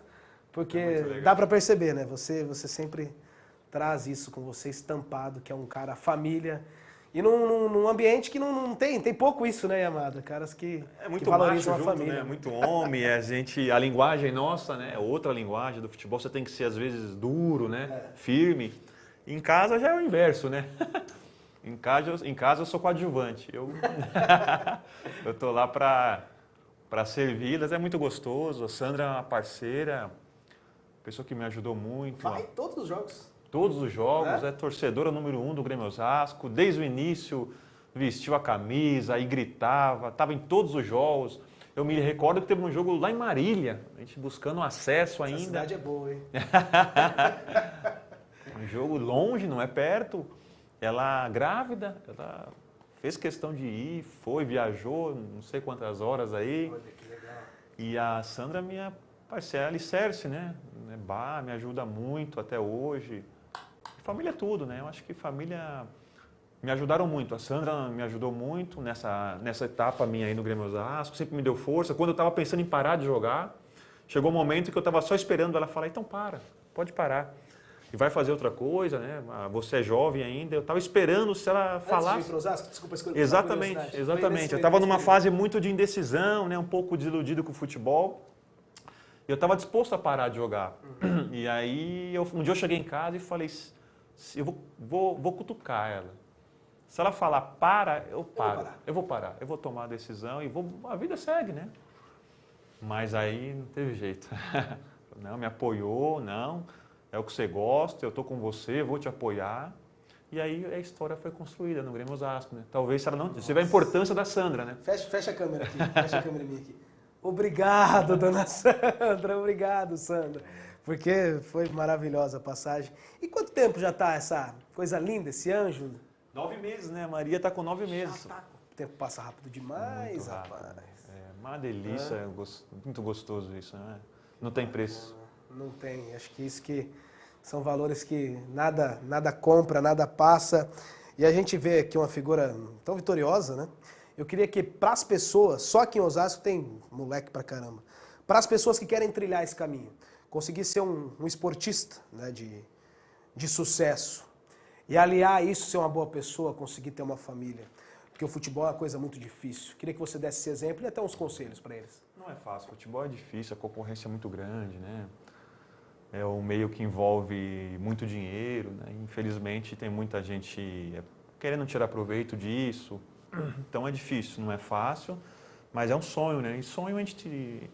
A: Porque dá para perceber, né? Você sempre traz isso com você estampado, que é um cara família. E num ambiente que não tem pouco isso, né, Yamada? Caras que,
B: É muito
A: que valorizam
B: macho
A: a
B: junto,
A: família.
B: né? Muito homem, a linguagem nossa, né? É outra linguagem do futebol, você tem que ser às vezes duro, né? Firme. Em casa já é o inverso, né? Em casa eu sou coadjuvante. Eu tô lá para servi-las, é muito gostoso. A Sandra é uma parceira, pessoa que me ajudou muito.
A: Vai todos os jogos.
B: Todos os jogos, é torcedora número 1 do Grêmio Osasco, desde o início vestiu a camisa e gritava, estava em todos os jogos. Eu me recordo que teve um jogo lá em Marília, a gente buscando acesso ainda.
A: Essa cidade é boa, hein?
B: Um jogo longe, não é perto. Ela grávida, ela fez questão de ir, viajou, não sei quantas horas aí.
A: Olha que legal.
B: E a Sandra, minha parceira, alicerce, né? Me ajuda muito até hoje. Família é tudo, né? Eu acho que família me ajudaram muito. A Sandra me ajudou muito nessa etapa minha aí no Grêmio Osasco, sempre me deu força. Quando eu estava pensando em parar de jogar, chegou um momento que eu estava só esperando ela falar, então pode parar. E vai fazer outra coisa, né? Você é jovem ainda. Eu estava esperando se ela falasse.
A: Antes de ir pro Osasco, desculpa,
B: Exatamente. Eu estava numa fase muito de indecisão, né? Um pouco desiludido com o futebol. Eu estava disposto a parar de jogar. E aí, um dia eu cheguei em casa e falei, eu vou cutucar ela. Se ela falar para, eu paro. Eu vou parar. Eu vou tomar a decisão e a vida segue, né? Mas aí não teve jeito. Não, me apoiou, não. É o que você gosta, eu estou com você, vou te apoiar. E aí a história foi construída no Grêmio Osasco, né? Talvez se ela não... Você vê a importância da Sandra, né?
A: Fecha a câmera aqui, fecha a câmera minha aqui. Obrigado, dona Sandra, obrigado, Sandra. Porque foi maravilhosa a passagem. E quanto tempo já está essa coisa linda, esse anjo?
B: 9 meses, né? A Maria está com 9 meses.
A: O tempo passa rápido demais,
B: Muito rápido.
A: rapaz.
B: É uma delícia, muito gostoso isso, né? Não tem preço.
A: Não tem, acho que isso que são valores que nada compra, nada passa. E a gente vê aqui uma figura tão vitoriosa, né? Eu queria que para as pessoas, só aqui em Osasco tem moleque pra caramba, para as pessoas que querem trilhar esse caminho, conseguir ser um esportista, né, de sucesso e aliar isso, ser uma boa pessoa, conseguir ter uma família, porque o futebol é uma coisa muito difícil. Queria que você desse esse exemplo e até uns conselhos para eles.
B: Não é fácil, futebol é difícil, a concorrência é muito grande, né? É um meio que envolve muito dinheiro, né? Infelizmente tem muita gente querendo tirar proveito disso. Então é difícil, não é fácil, mas é um sonho, né? E sonho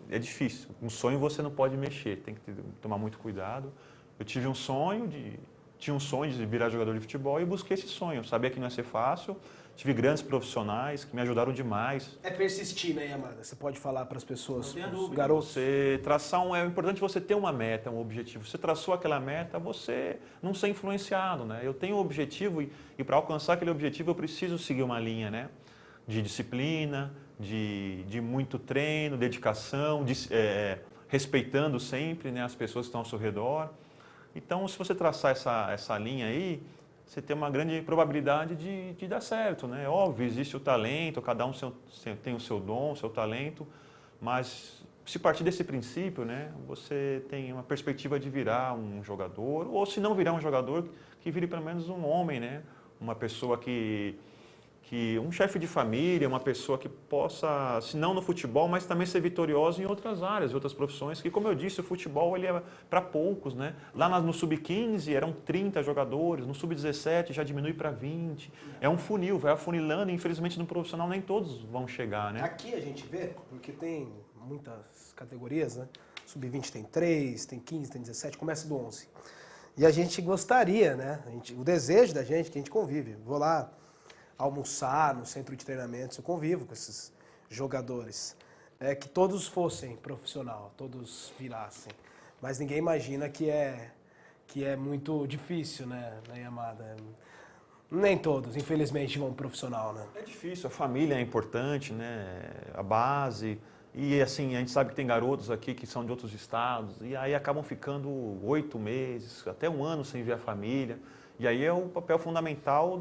B: é difícil. Um sonho você não pode mexer, tem que tomar muito cuidado. Eu tinha um sonho de virar jogador de futebol e busquei esse sonho. Eu sabia que não ia ser fácil. Tive grandes profissionais que me ajudaram demais.
A: É persistir, né, Yamada? Você pode falar para as pessoas, os
B: Garotos. É importante você ter uma meta, um objetivo. Você traçou aquela meta, você não ser influenciado, né? Eu tenho um objetivo e para alcançar aquele objetivo eu preciso seguir uma linha, né? De disciplina, de muito treino, dedicação, respeitando sempre, né, as pessoas que estão ao seu redor. Então, se você traçar essa linha aí, você tem uma grande probabilidade de dar certo, né? Óbvio, existe o talento, cada um tem o seu dom, o seu talento, mas se partir desse princípio, né, você tem uma perspectiva de virar um jogador, ou se não virar um jogador, que vire pelo menos um homem, né? Uma pessoa um chefe de família, uma pessoa que possa, se não no futebol, mas também ser vitoriosa em outras áreas, em outras profissões, que como eu disse, o futebol ele é para poucos, né? Lá no Sub-15 eram 30 jogadores, no Sub-17 já diminui para 20. É um funil, vai afunilando e infelizmente no profissional nem todos vão chegar, né?
A: Aqui a gente vê, porque tem muitas categorias, né? Sub-20 tem 3, tem 15, tem 17, começa do 11. E a gente gostaria, né? O desejo da gente, que a gente convive. Vou lá almoçar no centro de treinamentos, eu convivo com esses jogadores, que todos fossem profissional, todos virassem, mas ninguém imagina que é muito difícil, né, Yamada? Nem todos, infelizmente, vão profissional, né?
B: É difícil, a família é importante, né? A base, E assim, a gente sabe que tem garotos aqui que são de outros estados e aí acabam ficando 8 meses, até 1 ano sem ver a família. E aí é o papel fundamental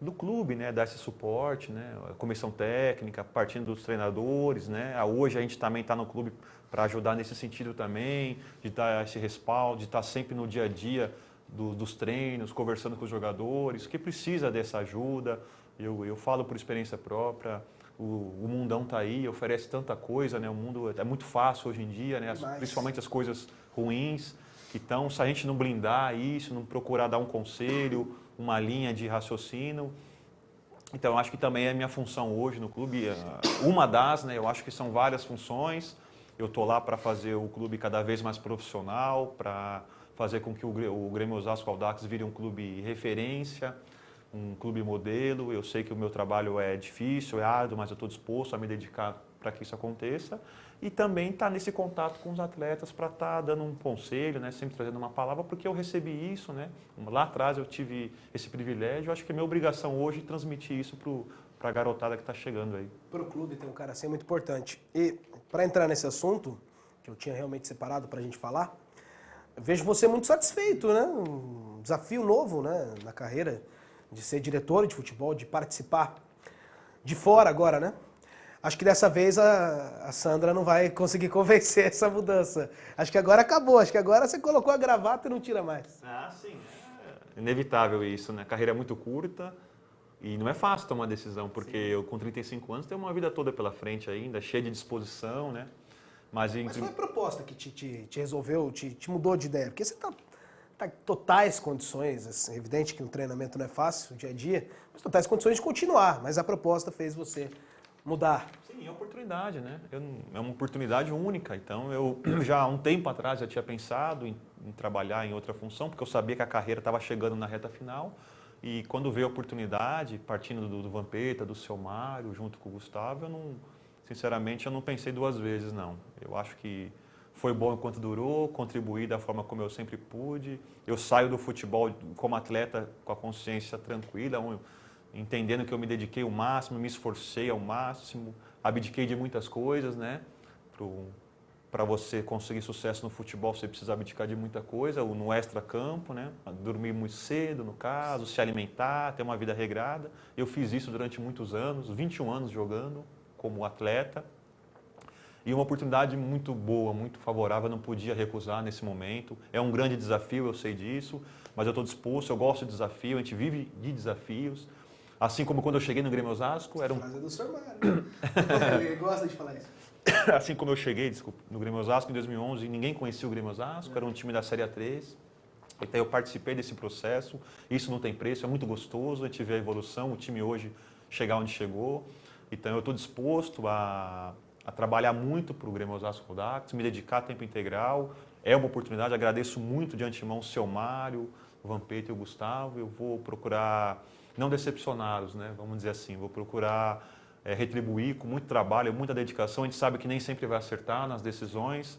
B: do clube, né? Dar esse suporte, né? A comissão técnica, partindo dos treinadores, né? Hoje a gente também está no clube para ajudar nesse sentido também, de dar esse respaldo, de estar sempre no dia a dia dos treinos, conversando com os jogadores, que precisa dessa ajuda. Eu falo por experiência própria. O mundão está aí, oferece tanta coisa, né? O mundo é muito fácil hoje em dia, né? Principalmente as coisas ruins. Então, se a gente não blindar isso, não procurar dar um conselho, uma linha de raciocínio, então eu acho que também é a minha função hoje no clube, uma das, né? Eu acho que são várias funções. Eu estou lá para fazer o clube cada vez mais profissional, para fazer com que o Grêmio Osasco Audax vire um clube referência, um clube modelo. Eu sei que o meu trabalho é difícil, é árduo, mas eu estou disposto a me dedicar para que isso aconteça. E também estar nesse contato com os atletas para estar dando um conselho, né? Sempre trazendo uma palavra, porque eu recebi isso, né? Lá atrás eu tive esse privilégio. Eu acho que é minha obrigação hoje transmitir isso para a garotada que está chegando aí.
A: Para o clube ter um cara assim é muito importante. E para entrar nesse assunto, que eu tinha realmente separado para a gente falar, vejo você muito satisfeito, né? Um desafio novo, né? Na carreira, de ser diretor de futebol, de participar de fora agora, né? Acho que dessa vez a Sandra não vai conseguir convencer essa mudança. Acho que agora acabou, acho que agora você colocou a gravata e não tira mais.
B: Ah, sim. É inevitável isso, né? A carreira é muito curta e não é fácil tomar decisão, porque eu com 35 anos tenho uma vida toda pela frente ainda, cheia de disposição, né? Mas
A: foi a proposta que te resolveu, te mudou de ideia? Porque você tá em totais condições, assim, é evidente que um treinamento não é fácil, dia a dia, mas totais condições de continuar, mas a proposta fez você mudar.
B: Sim, é oportunidade, né? É uma oportunidade única, então eu já há um tempo atrás já tinha pensado em trabalhar em outra função, porque eu sabia que a carreira estava chegando na reta final, e quando veio a oportunidade, partindo do Vampeta, do Seu Mário, junto com o Gustavo, sinceramente, eu não pensei 2 vezes, não. Eu acho que foi bom enquanto durou, contribuí da forma como eu sempre pude. Eu saio do futebol como atleta com a consciência tranquila, entendendo que eu me dediquei ao máximo, me esforcei ao máximo, abdiquei de muitas coisas, né? Para você conseguir sucesso no futebol, você precisa abdicar de muita coisa, no extra-campo, né? Dormir muito cedo, no caso, se alimentar, ter uma vida regrada. Eu fiz isso durante muitos anos, 21 anos jogando como atleta. E uma oportunidade muito boa, muito favorável, eu não podia recusar nesse momento. É um grande desafio, eu sei disso, mas eu estou disposto, eu gosto de desafio, a gente vive de desafios. Assim como quando eu cheguei no Grêmio Osasco, era um...
A: Frase do Sr. Mário. Ele gosta de falar isso.
B: Assim como eu cheguei, no Grêmio Osasco em 2011, ninguém conhecia o Grêmio Osasco, era um time da Série A3. Então eu participei desse processo, isso não tem preço, é muito gostoso, a gente vê a evolução, o time hoje chegar onde chegou. Então eu estou disposto a trabalhar muito para o Grêmio Osasco Audax, me dedicar a tempo integral. É uma oportunidade, agradeço muito de antemão o Seu Mário, o Vampeta e o Gustavo. Eu vou procurar não decepcioná-los, né? Vamos dizer assim, vou procurar retribuir com muito trabalho, muita dedicação. A gente sabe que nem sempre vai acertar nas decisões,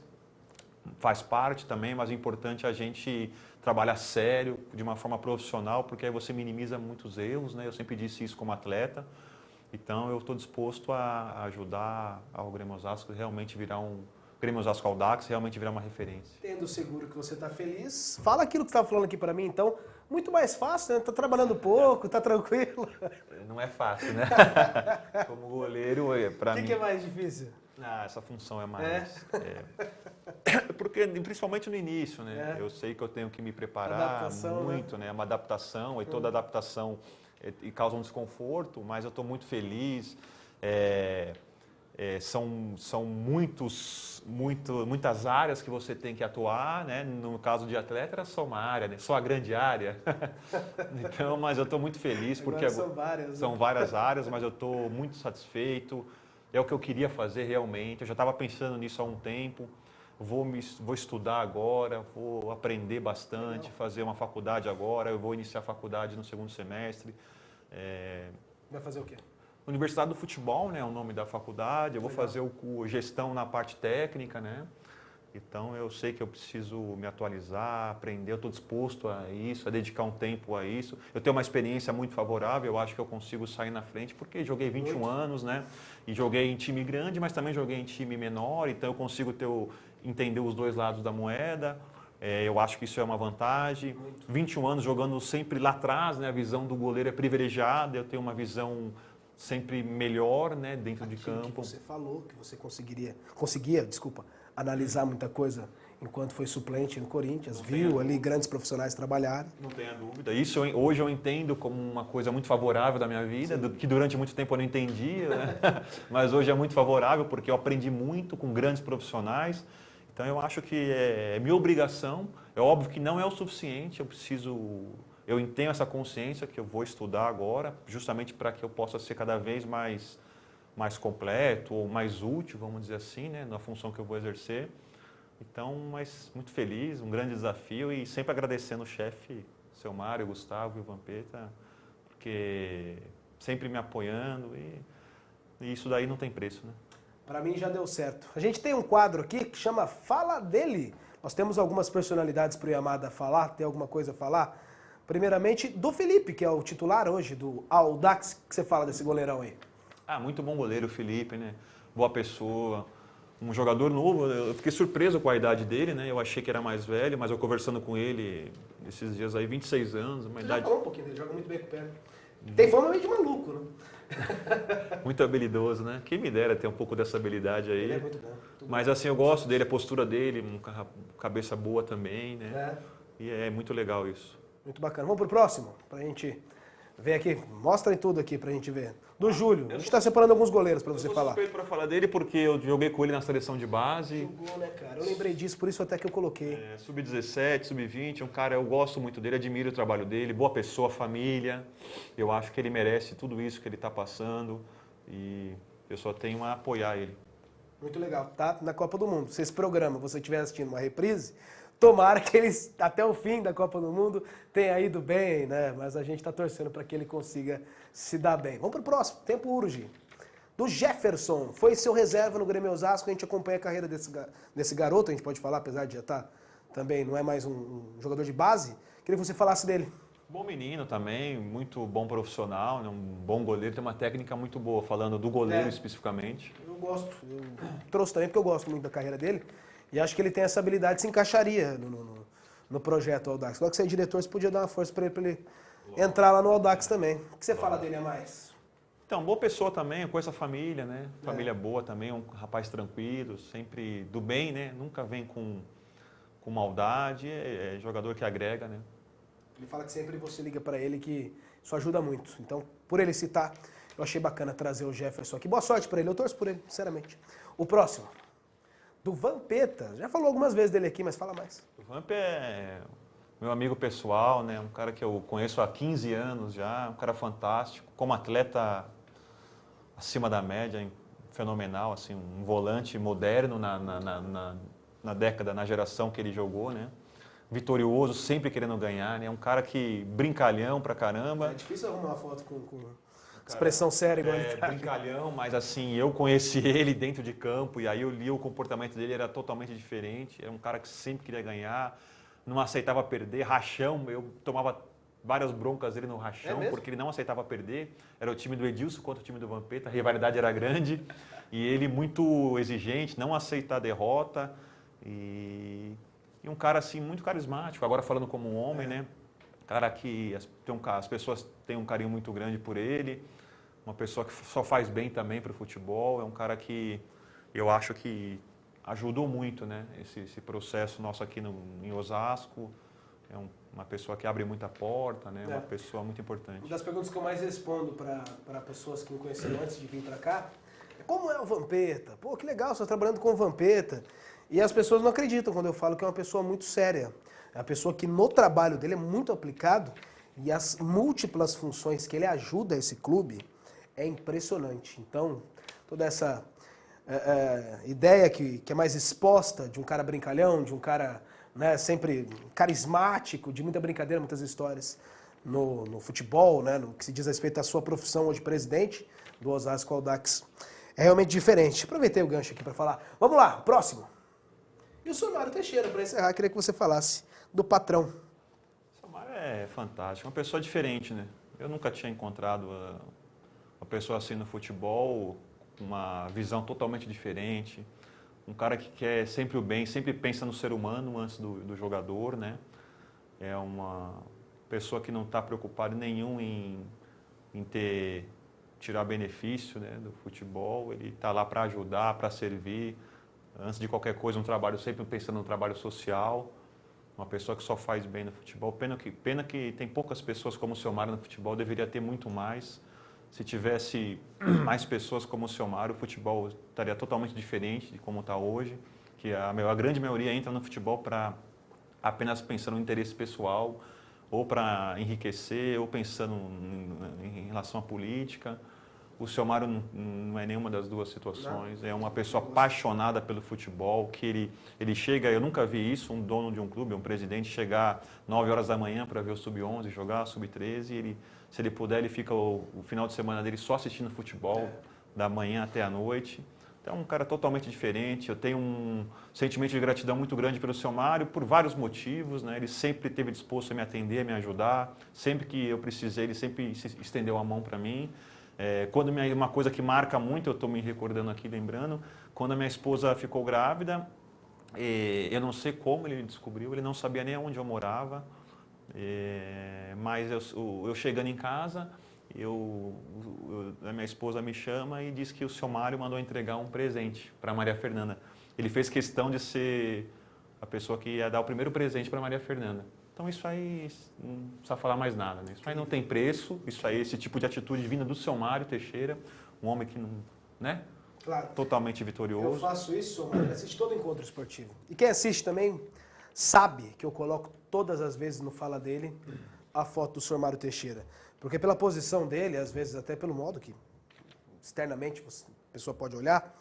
B: faz parte também, mas é importante a gente trabalhar sério, de uma forma profissional, porque aí você minimiza muitos erros, né? Eu sempre disse isso como atleta. Então, eu estou disposto a ajudar ao Grêmio Osasco realmente virar Grêmio Osasco Audax, realmente virar uma referência.
A: Tendo seguro que você está feliz, fala aquilo que você estava falando aqui para mim, então, muito mais fácil, né? Tá trabalhando pouco, tá tranquilo.
B: Não é fácil, né? Como goleiro, para mim...
A: O que é mais difícil?
B: Essa função é mais... Porque, principalmente no início, né? Eu sei que eu tenho que me preparar
A: adaptação,
B: muito, né? É uma adaptação, e toda adaptação e causa um desconforto, mas eu estou muito feliz. São muitas áreas que você tem que atuar, né? No caso de atleta era só uma área, né? Só a grande área. Então, mas eu estou muito feliz porque são várias áreas, mas eu estou muito satisfeito. É o que eu queria fazer realmente. Eu já estava pensando nisso há um tempo. Vou estudar agora, vou aprender bastante, fazer uma faculdade agora. Eu vou iniciar a faculdade no 2º semestre.
A: Vai fazer o quê?
B: Universidade do Futebol, né, é o nome da faculdade. Eu vou fazer gestão na parte técnica, né? Então eu sei que eu preciso me atualizar, aprender, eu estou disposto a isso, a dedicar um tempo a isso. Eu tenho uma experiência muito favorável, eu acho que eu consigo sair na frente, porque joguei 21 anos, né? E joguei em time grande, mas também joguei em time menor, então eu consigo entender os dois lados da moeda. Eu acho que isso é uma vantagem. 21 anos jogando sempre lá atrás, né? A visão do goleiro é privilegiada, eu tenho uma visão sempre melhor, né? Dentro de campo.
A: Que você falou que você conseguia, analisar muita coisa enquanto foi suplente no Corinthians, viu ali grandes profissionais trabalharem.
B: Não tenha dúvida. Isso hoje eu entendo como uma coisa muito favorável da minha vida, que durante muito tempo eu não entendia, né? Mas hoje é muito favorável porque eu aprendi muito com grandes profissionais. Então eu acho que é minha obrigação. É óbvio que não é o suficiente, eu tenho essa consciência que eu vou estudar agora, justamente para que eu possa ser cada vez mais completo ou mais útil, vamos dizer assim, né, na função que eu vou exercer. Então, mas muito feliz, um grande desafio e sempre agradecendo o chefe, seu Mário, Gustavo e o Vampeta, porque sempre me apoiando e isso daí não tem preço, né?
A: Para mim já deu certo. A gente tem um quadro aqui que chama Fala Dele. Nós temos algumas personalidades para o Yamada falar, tem alguma coisa a falar? Primeiramente do Felipe, que é o titular hoje do Audax. O que você fala desse goleirão aí?
B: Muito bom goleiro o Felipe, né? Boa pessoa, um jogador novo. Eu fiquei surpreso com a idade dele, né? Eu achei que era mais velho, mas eu conversando com ele esses dias aí, 26 anos, uma idade...
A: Já falou um pouquinho dele, joga muito bem com o pé. Tem fama meio de maluco, né?
B: Muito habilidoso, né? Quem me dera ter um pouco dessa habilidade aí.
A: Ele é muito bom.
B: Mas assim, eu gosto dele, a postura dele, uma cabeça boa também, né?
A: É.
B: E é muito legal isso.
A: Muito bacana. Vamos pro próximo, pra gente ver aqui. Mostrem tudo aqui pra gente ver. Do Júlio. A gente tá separando alguns goleiros pra você falar.
B: Eu sou suspeito pra falar dele porque eu joguei com ele na seleção de base.
A: Jogou, né, cara? Eu lembrei disso, por isso até que eu coloquei.
B: Sub-17, sub-20, um cara, eu gosto muito dele, admiro o trabalho dele, boa pessoa, família. Eu acho que ele merece tudo isso que ele está passando e eu só tenho a apoiar ele.
A: Muito legal. Tá na Copa do Mundo. Se esse programa você estiver assistindo uma reprise, tomara que eles, até o fim da Copa do Mundo, tenha ido bem, né? Mas a gente está torcendo para que ele consiga se dar bem. Vamos para o próximo. Tempo urge. Do Jefferson. Foi seu reserva no Grêmio Osasco. A gente acompanha a carreira desse garoto, a gente pode falar, apesar de já estar também, não é mais um jogador de base. Queria que você falasse dele.
B: Bom menino também, muito bom profissional, né? Um bom goleiro, tem uma técnica muito boa, falando do goleiro especificamente.
A: Eu gosto. Eu trouxe também porque eu gosto muito da carreira dele. E acho que ele tem essa habilidade, se encaixaria no projeto Audax. Logo que você é diretor, você podia dar uma força para ele entrar lá no Audax também. O que você fala dele a mais?
B: Então, boa pessoa também, com essa família, né? Família boa também, um rapaz tranquilo, sempre do bem, né? Nunca vem com maldade, é jogador que agrega, né?
A: Ele fala que sempre você liga para ele que isso ajuda muito. Então, por ele citar, eu achei bacana trazer o Jefferson aqui. Boa sorte para ele, eu torço por ele, sinceramente. O próximo. Do Vampeta. Já falou algumas vezes dele aqui, mas fala mais.
B: O Vamp é meu amigo pessoal, né? Um cara que eu conheço há 15 anos já, um cara fantástico, como atleta acima da média, fenomenal, assim, um volante moderno na década, na geração que ele jogou, né? Vitorioso, sempre querendo ganhar, né? Um cara que brincalhão pra caramba.
A: É difícil arrumar uma foto com expressão séria igual ele tá.
B: Brincalhão, mas assim, eu conheci ele dentro de campo e aí eu li o comportamento dele, era totalmente diferente. Era um cara que sempre queria ganhar, não aceitava perder, rachão, eu tomava várias broncas dele no rachão, porque ele não aceitava perder. Era o time do Edilson contra o time do Vampeta, a rivalidade era grande e ele muito exigente, não aceitar a derrota e um cara assim muito carismático, agora falando como um homem, né? Cara que as pessoas têm um carinho muito grande por ele, uma pessoa que só faz bem também para o futebol, é um cara que eu acho que ajudou muito, né? Esse processo nosso aqui em Osasco, é uma pessoa que abre muita porta, né? Uma pessoa muito importante.
A: Uma das perguntas que eu mais respondo para pessoas que me conheceram antes de vir para cá é como é o Vampeta? Pô, que legal, você está trabalhando com o Vampeta. E as pessoas não acreditam quando eu falo que é uma pessoa muito séria. É uma pessoa que no trabalho dele é muito aplicado e as múltiplas funções que ele ajuda esse clube é impressionante. Então, toda essa ideia que é mais exposta de um cara brincalhão, de um cara, né, sempre carismático, de muita brincadeira, muitas histórias no futebol, né, no que se diz respeito à sua profissão hoje, presidente do Osasco Audax, é realmente diferente. Aproveitei o gancho aqui para falar. Vamos lá, próximo. E o Mário Teixeira, para encerrar, queria que você falasse do patrão.
B: O Mário é fantástico, uma pessoa diferente, né? Eu nunca tinha encontrado uma pessoa assim no futebol, uma visão totalmente diferente, um cara que quer sempre o bem, sempre pensa no ser humano antes do jogador, né? É uma pessoa que não está preocupada nenhum em tirar benefício, né, do futebol. Ele está lá para ajudar, para servir. Antes de qualquer coisa, um trabalho, sempre pensando no trabalho social. Uma pessoa que só faz bem no futebol. Pena que tem poucas pessoas como o seu Mário no futebol, deveria ter muito mais. Se tivesse mais pessoas como o seu Mário, o futebol estaria totalmente diferente de como está hoje. Que a grande maioria entra no futebol para apenas pensando no interesse pessoal, ou para enriquecer, ou pensando em relação à política. O seu Mário não é nenhuma das duas situações. É uma pessoa apaixonada pelo futebol, que ele chega, eu nunca vi isso, um dono de um clube, um presidente, chegar 9 horas da manhã para ver o Sub-11 jogar, Sub-13, se ele puder, ele fica o final de semana dele só assistindo futebol, da manhã até a noite. Então, é um cara totalmente diferente. Eu tenho um sentimento de gratidão muito grande pelo seu Mário, por vários motivos, né? Ele sempre esteve disposto a me atender, a me ajudar. Sempre que eu precisei, ele sempre estendeu a mão para mim. Quando uma coisa que marca muito, eu estou me recordando aqui, lembrando, quando a minha esposa ficou grávida, eu não sei como ele descobriu, ele não sabia nem onde eu morava, mas eu chegando em casa, a minha esposa me chama e diz que o seu Mário mandou entregar um presente para a Maria Fernanda. Ele fez questão de ser a pessoa que ia dar o primeiro presente para a Maria Fernanda. Então isso aí não precisa falar mais nada, né? Isso aí não tem preço, isso aí, esse tipo de atitude vinda do seu Mário Teixeira, um homem que não, né?
A: Claro.
B: Totalmente vitorioso.
A: Eu faço isso, Mário, assiste todo encontro esportivo. E quem assiste também sabe que eu coloco todas as vezes no Fala Dele a foto do Sr. Mário Teixeira. Porque pela posição dele, às vezes até pelo modo que externamente a pessoa pode olhar,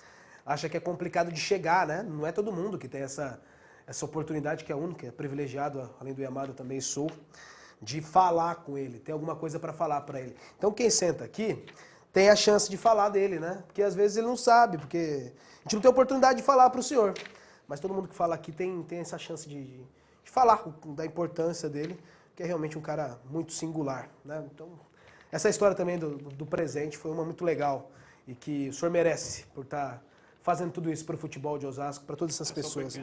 A: acha que é complicado de chegar, né? Não é todo mundo que tem essa oportunidade, que é única, é privilegiado, além do Yamada também sou, de falar com ele, ter alguma coisa para falar para ele. Então quem senta aqui tem a chance de falar dele, né? Porque às vezes ele não sabe, porque a gente não tem oportunidade de falar para o senhor. Mas todo mundo que fala aqui tem essa chance de falar da importância dele, que é realmente um cara muito singular, né? Então, essa história também do presente foi uma muito legal e que o senhor merece por estar fazendo tudo isso para o futebol de Osasco, para todas essas pessoas.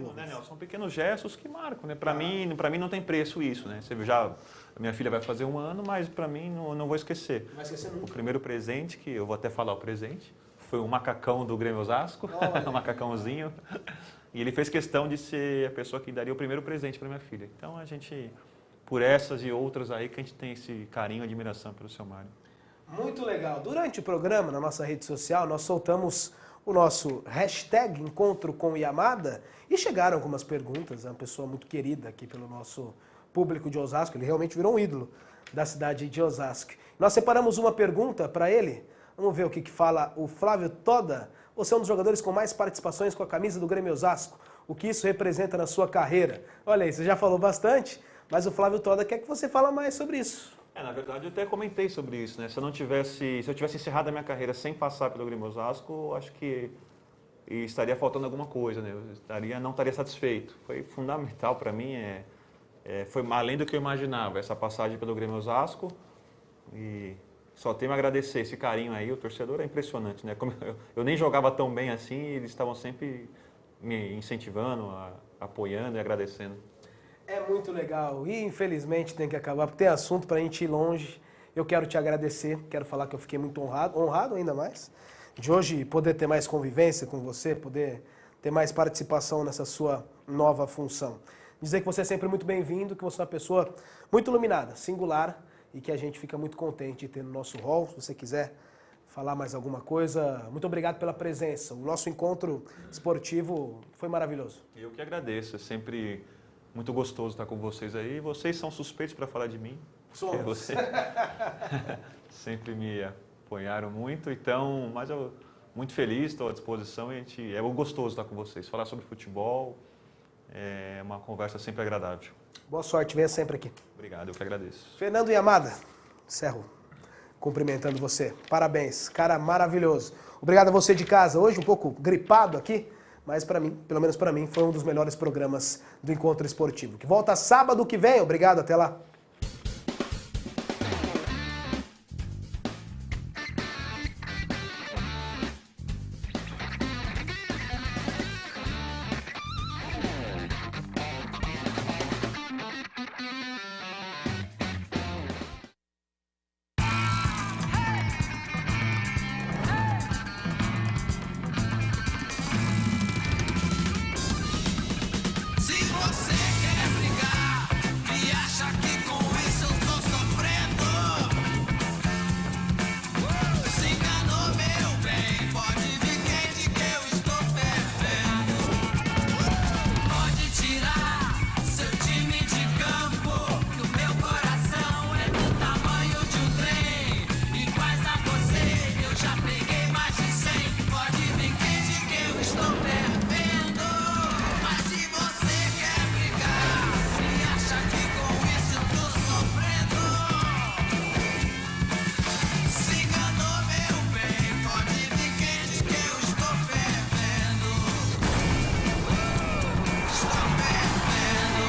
B: São pequenos gestos que marcam, né? Para mim não tem preço isso, né? Você já, a minha filha vai fazer 1 ano, mas para mim não vou esquecer.
A: Não vai esquecer nunca.
B: O primeiro presente, que eu vou até falar o presente, foi um macacão do Grêmio Osasco, um macacãozinho. E ele fez questão de ser a pessoa que daria o primeiro presente para minha filha. Então a gente, por essas e outras aí, que a gente tem esse carinho e admiração pelo seu Mário.
A: Muito legal. Durante o programa, na nossa rede social, nós soltamos o nosso hashtag Encontro com Yamada e chegaram algumas perguntas. É uma pessoa muito querida aqui pelo nosso público de Osasco. Ele realmente virou um ídolo da cidade de Osasco. Nós separamos uma pergunta para ele. Vamos ver o que fala o Flávio Toda. Você é um dos jogadores com mais participações com a camisa do Grêmio Osasco. O que isso representa na sua carreira? Olha aí, você já falou bastante, mas o Flávio Toda quer que você fale mais sobre isso.
B: Na verdade, eu até comentei sobre isso, né? Se eu tivesse encerrado a minha carreira sem passar pelo Grêmio Osasco, acho que estaria faltando alguma coisa, né? Eu não estaria satisfeito. Foi fundamental para mim, foi além do que eu imaginava, essa passagem pelo Grêmio Osasco. E só tenho a agradecer esse carinho aí, o torcedor é impressionante, né? Como eu nem jogava tão bem assim, eles estavam sempre me incentivando, apoiando e agradecendo.
A: É muito legal e infelizmente tem que acabar, porque tem assunto para a gente ir longe. Eu quero te agradecer, quero falar que eu fiquei muito honrado ainda mais, de hoje poder ter mais convivência com você, poder ter mais participação nessa sua nova função. Dizer que você é sempre muito bem-vindo, que você é uma pessoa muito iluminada, singular e que a gente fica muito contente de ter no nosso hall. Se você quiser falar mais alguma coisa, muito obrigado pela presença. O nosso encontro esportivo foi maravilhoso.
B: Eu que agradeço, é sempre muito gostoso estar com vocês aí. Vocês são suspeitos para falar de mim.
A: Somos.
B: Vocês sempre me apoiaram muito, então, mas eu muito feliz, estou à disposição e é gostoso estar com vocês. Falar sobre futebol é uma conversa sempre agradável.
A: Boa sorte, venha sempre aqui.
B: Obrigado, eu que agradeço.
A: Fernando Yamada, encerro cumprimentando você. Parabéns, cara maravilhoso. Obrigado a você de casa, hoje um pouco gripado aqui, mas para mim, pelo menos para mim, foi um dos melhores programas do Encontro Esportivo. Que volta sábado que vem. Obrigado, até lá.
H: Se você quer brigar e acha que com isso eu tô sofrendo, se enganou, meu bem, pode vir quente que eu estou fervendo. Pode tirar seu time de campo, que o meu coração é do tamanho de um trem. Iguais a você, eu já peguei mais de 100. Pode vir quente que eu estou fervendo. Mas se você quer brigar e acha que com isso eu tô sofrendo, se enganou, meu bem, pode vir quente que eu estou fervendo. Estou fervendo.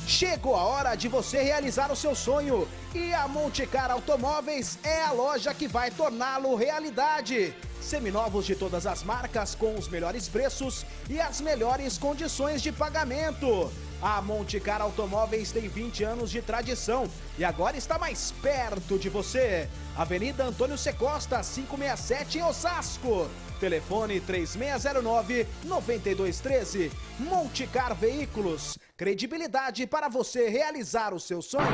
D: Chegou a hora de você realizar o seu sonho e a Montecar Automóveis é a loja que vai torná-lo realidade. Seminovos de todas as marcas com os melhores preços e as melhores condições de pagamento. A Montecar Automóveis tem 20 anos de tradição e agora está mais perto de você. Avenida Antônio C. Costa, 567 em Osasco. Telefone 3609-9213. Montecar Veículos. Credibilidade para você realizar o seu sonho.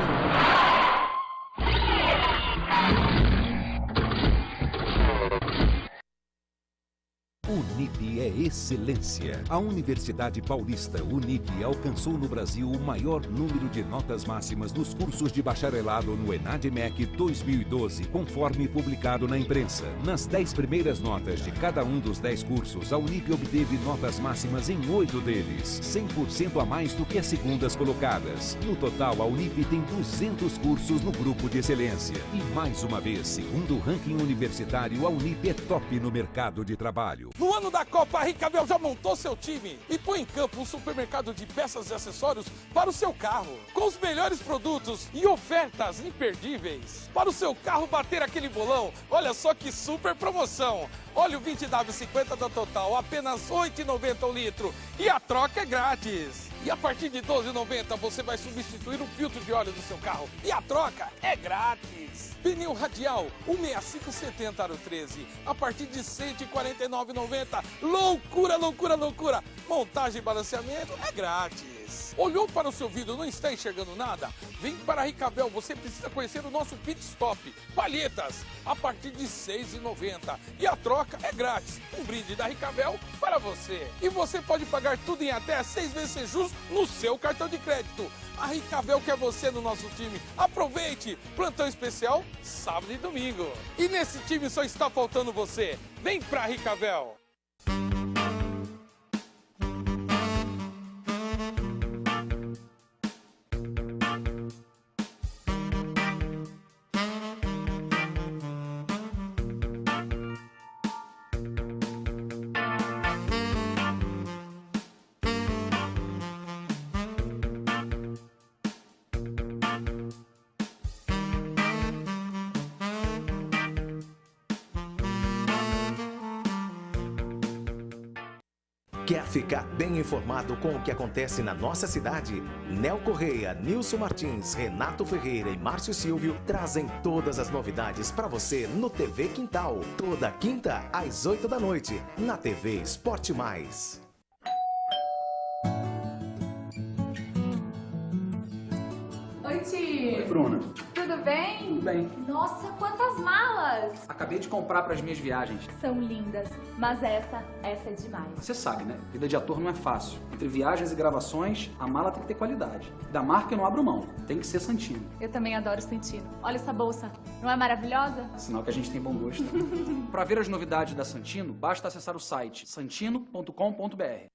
I: Unip é excelência. A Universidade Paulista Unip alcançou no Brasil o maior número de notas máximas nos cursos de bacharelado no ENADMEC 2012, conforme publicado na imprensa. Nas 10 primeiras notas de cada um dos 10 cursos, a Unip obteve notas máximas em 8 deles, 100% a mais do que as segundas colocadas. No total, a Unip tem 200 cursos no grupo de excelência. E mais uma vez, segundo o ranking universitário, a Unip é top no mercado de trabalho.
F: No ano da Copa, a Ricabel já montou seu time e põe em campo um supermercado de peças e acessórios para o seu carro, com os melhores produtos e ofertas imperdíveis. Para o seu carro bater aquele bolão, olha só que super promoção. Óleo 20W50 da Total, apenas R$ 8,90 o litro e a troca é grátis. E a partir de R$ 12,90 você vai substituir o filtro de óleo do seu carro e a troca é grátis. Pneu radial 16570 aro 13, a partir de R$ 149,90. Loucura, loucura, loucura! Montagem e balanceamento é grátis. Olhou para o seu vidro, não está enxergando nada? Vem para a Ricabel, você precisa conhecer o nosso pit stop. Palhetas, a partir de R$ 6,90. E a troca é grátis. Um brinde da Ricabel para você. E você pode pagar tudo em até 6 vezes sem juros no seu cartão de crédito. A Ricabel quer você no nosso time. Aproveite! Plantão especial, sábado e domingo. E nesse time só está faltando você. Vem pra Ricabel!
E: Quer ficar bem informado com o que acontece na nossa cidade? Nel Correia, Nilson Martins, Renato Ferreira e Márcio Silvio trazem todas as novidades para você no TV Quintal. Toda quinta, às 8 da noite, na TV Esporte Mais.
J: Oi, tio.
K: Oi, Bruna.
J: Tudo bem?
K: Tudo bem.
J: Nossa, quantas malas!
K: Acabei de comprar para as minhas viagens.
J: São lindas, mas essa é demais.
K: Você sabe, né? Vida de ator não é fácil. Entre viagens e gravações, a mala tem que ter qualidade. Da marca eu não abro mão. Tem que ser Santino.
J: Eu também adoro Santino. Olha essa bolsa, não é maravilhosa?
K: Sinal que a gente tem bom gosto. Para ver as novidades da Santino, basta acessar o site santino.com.br.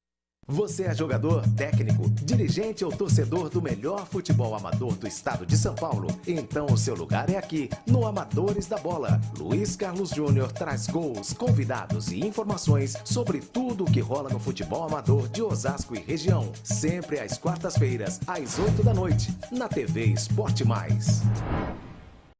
E: Você é jogador, técnico, dirigente ou torcedor do melhor futebol amador do estado de São Paulo? Então o seu lugar é aqui, no Amadores da Bola. Luiz Carlos Júnior traz gols, convidados e informações sobre tudo o que rola no futebol amador de Osasco e região. Sempre às quartas-feiras, às 8 da noite, na TV Esporte Mais.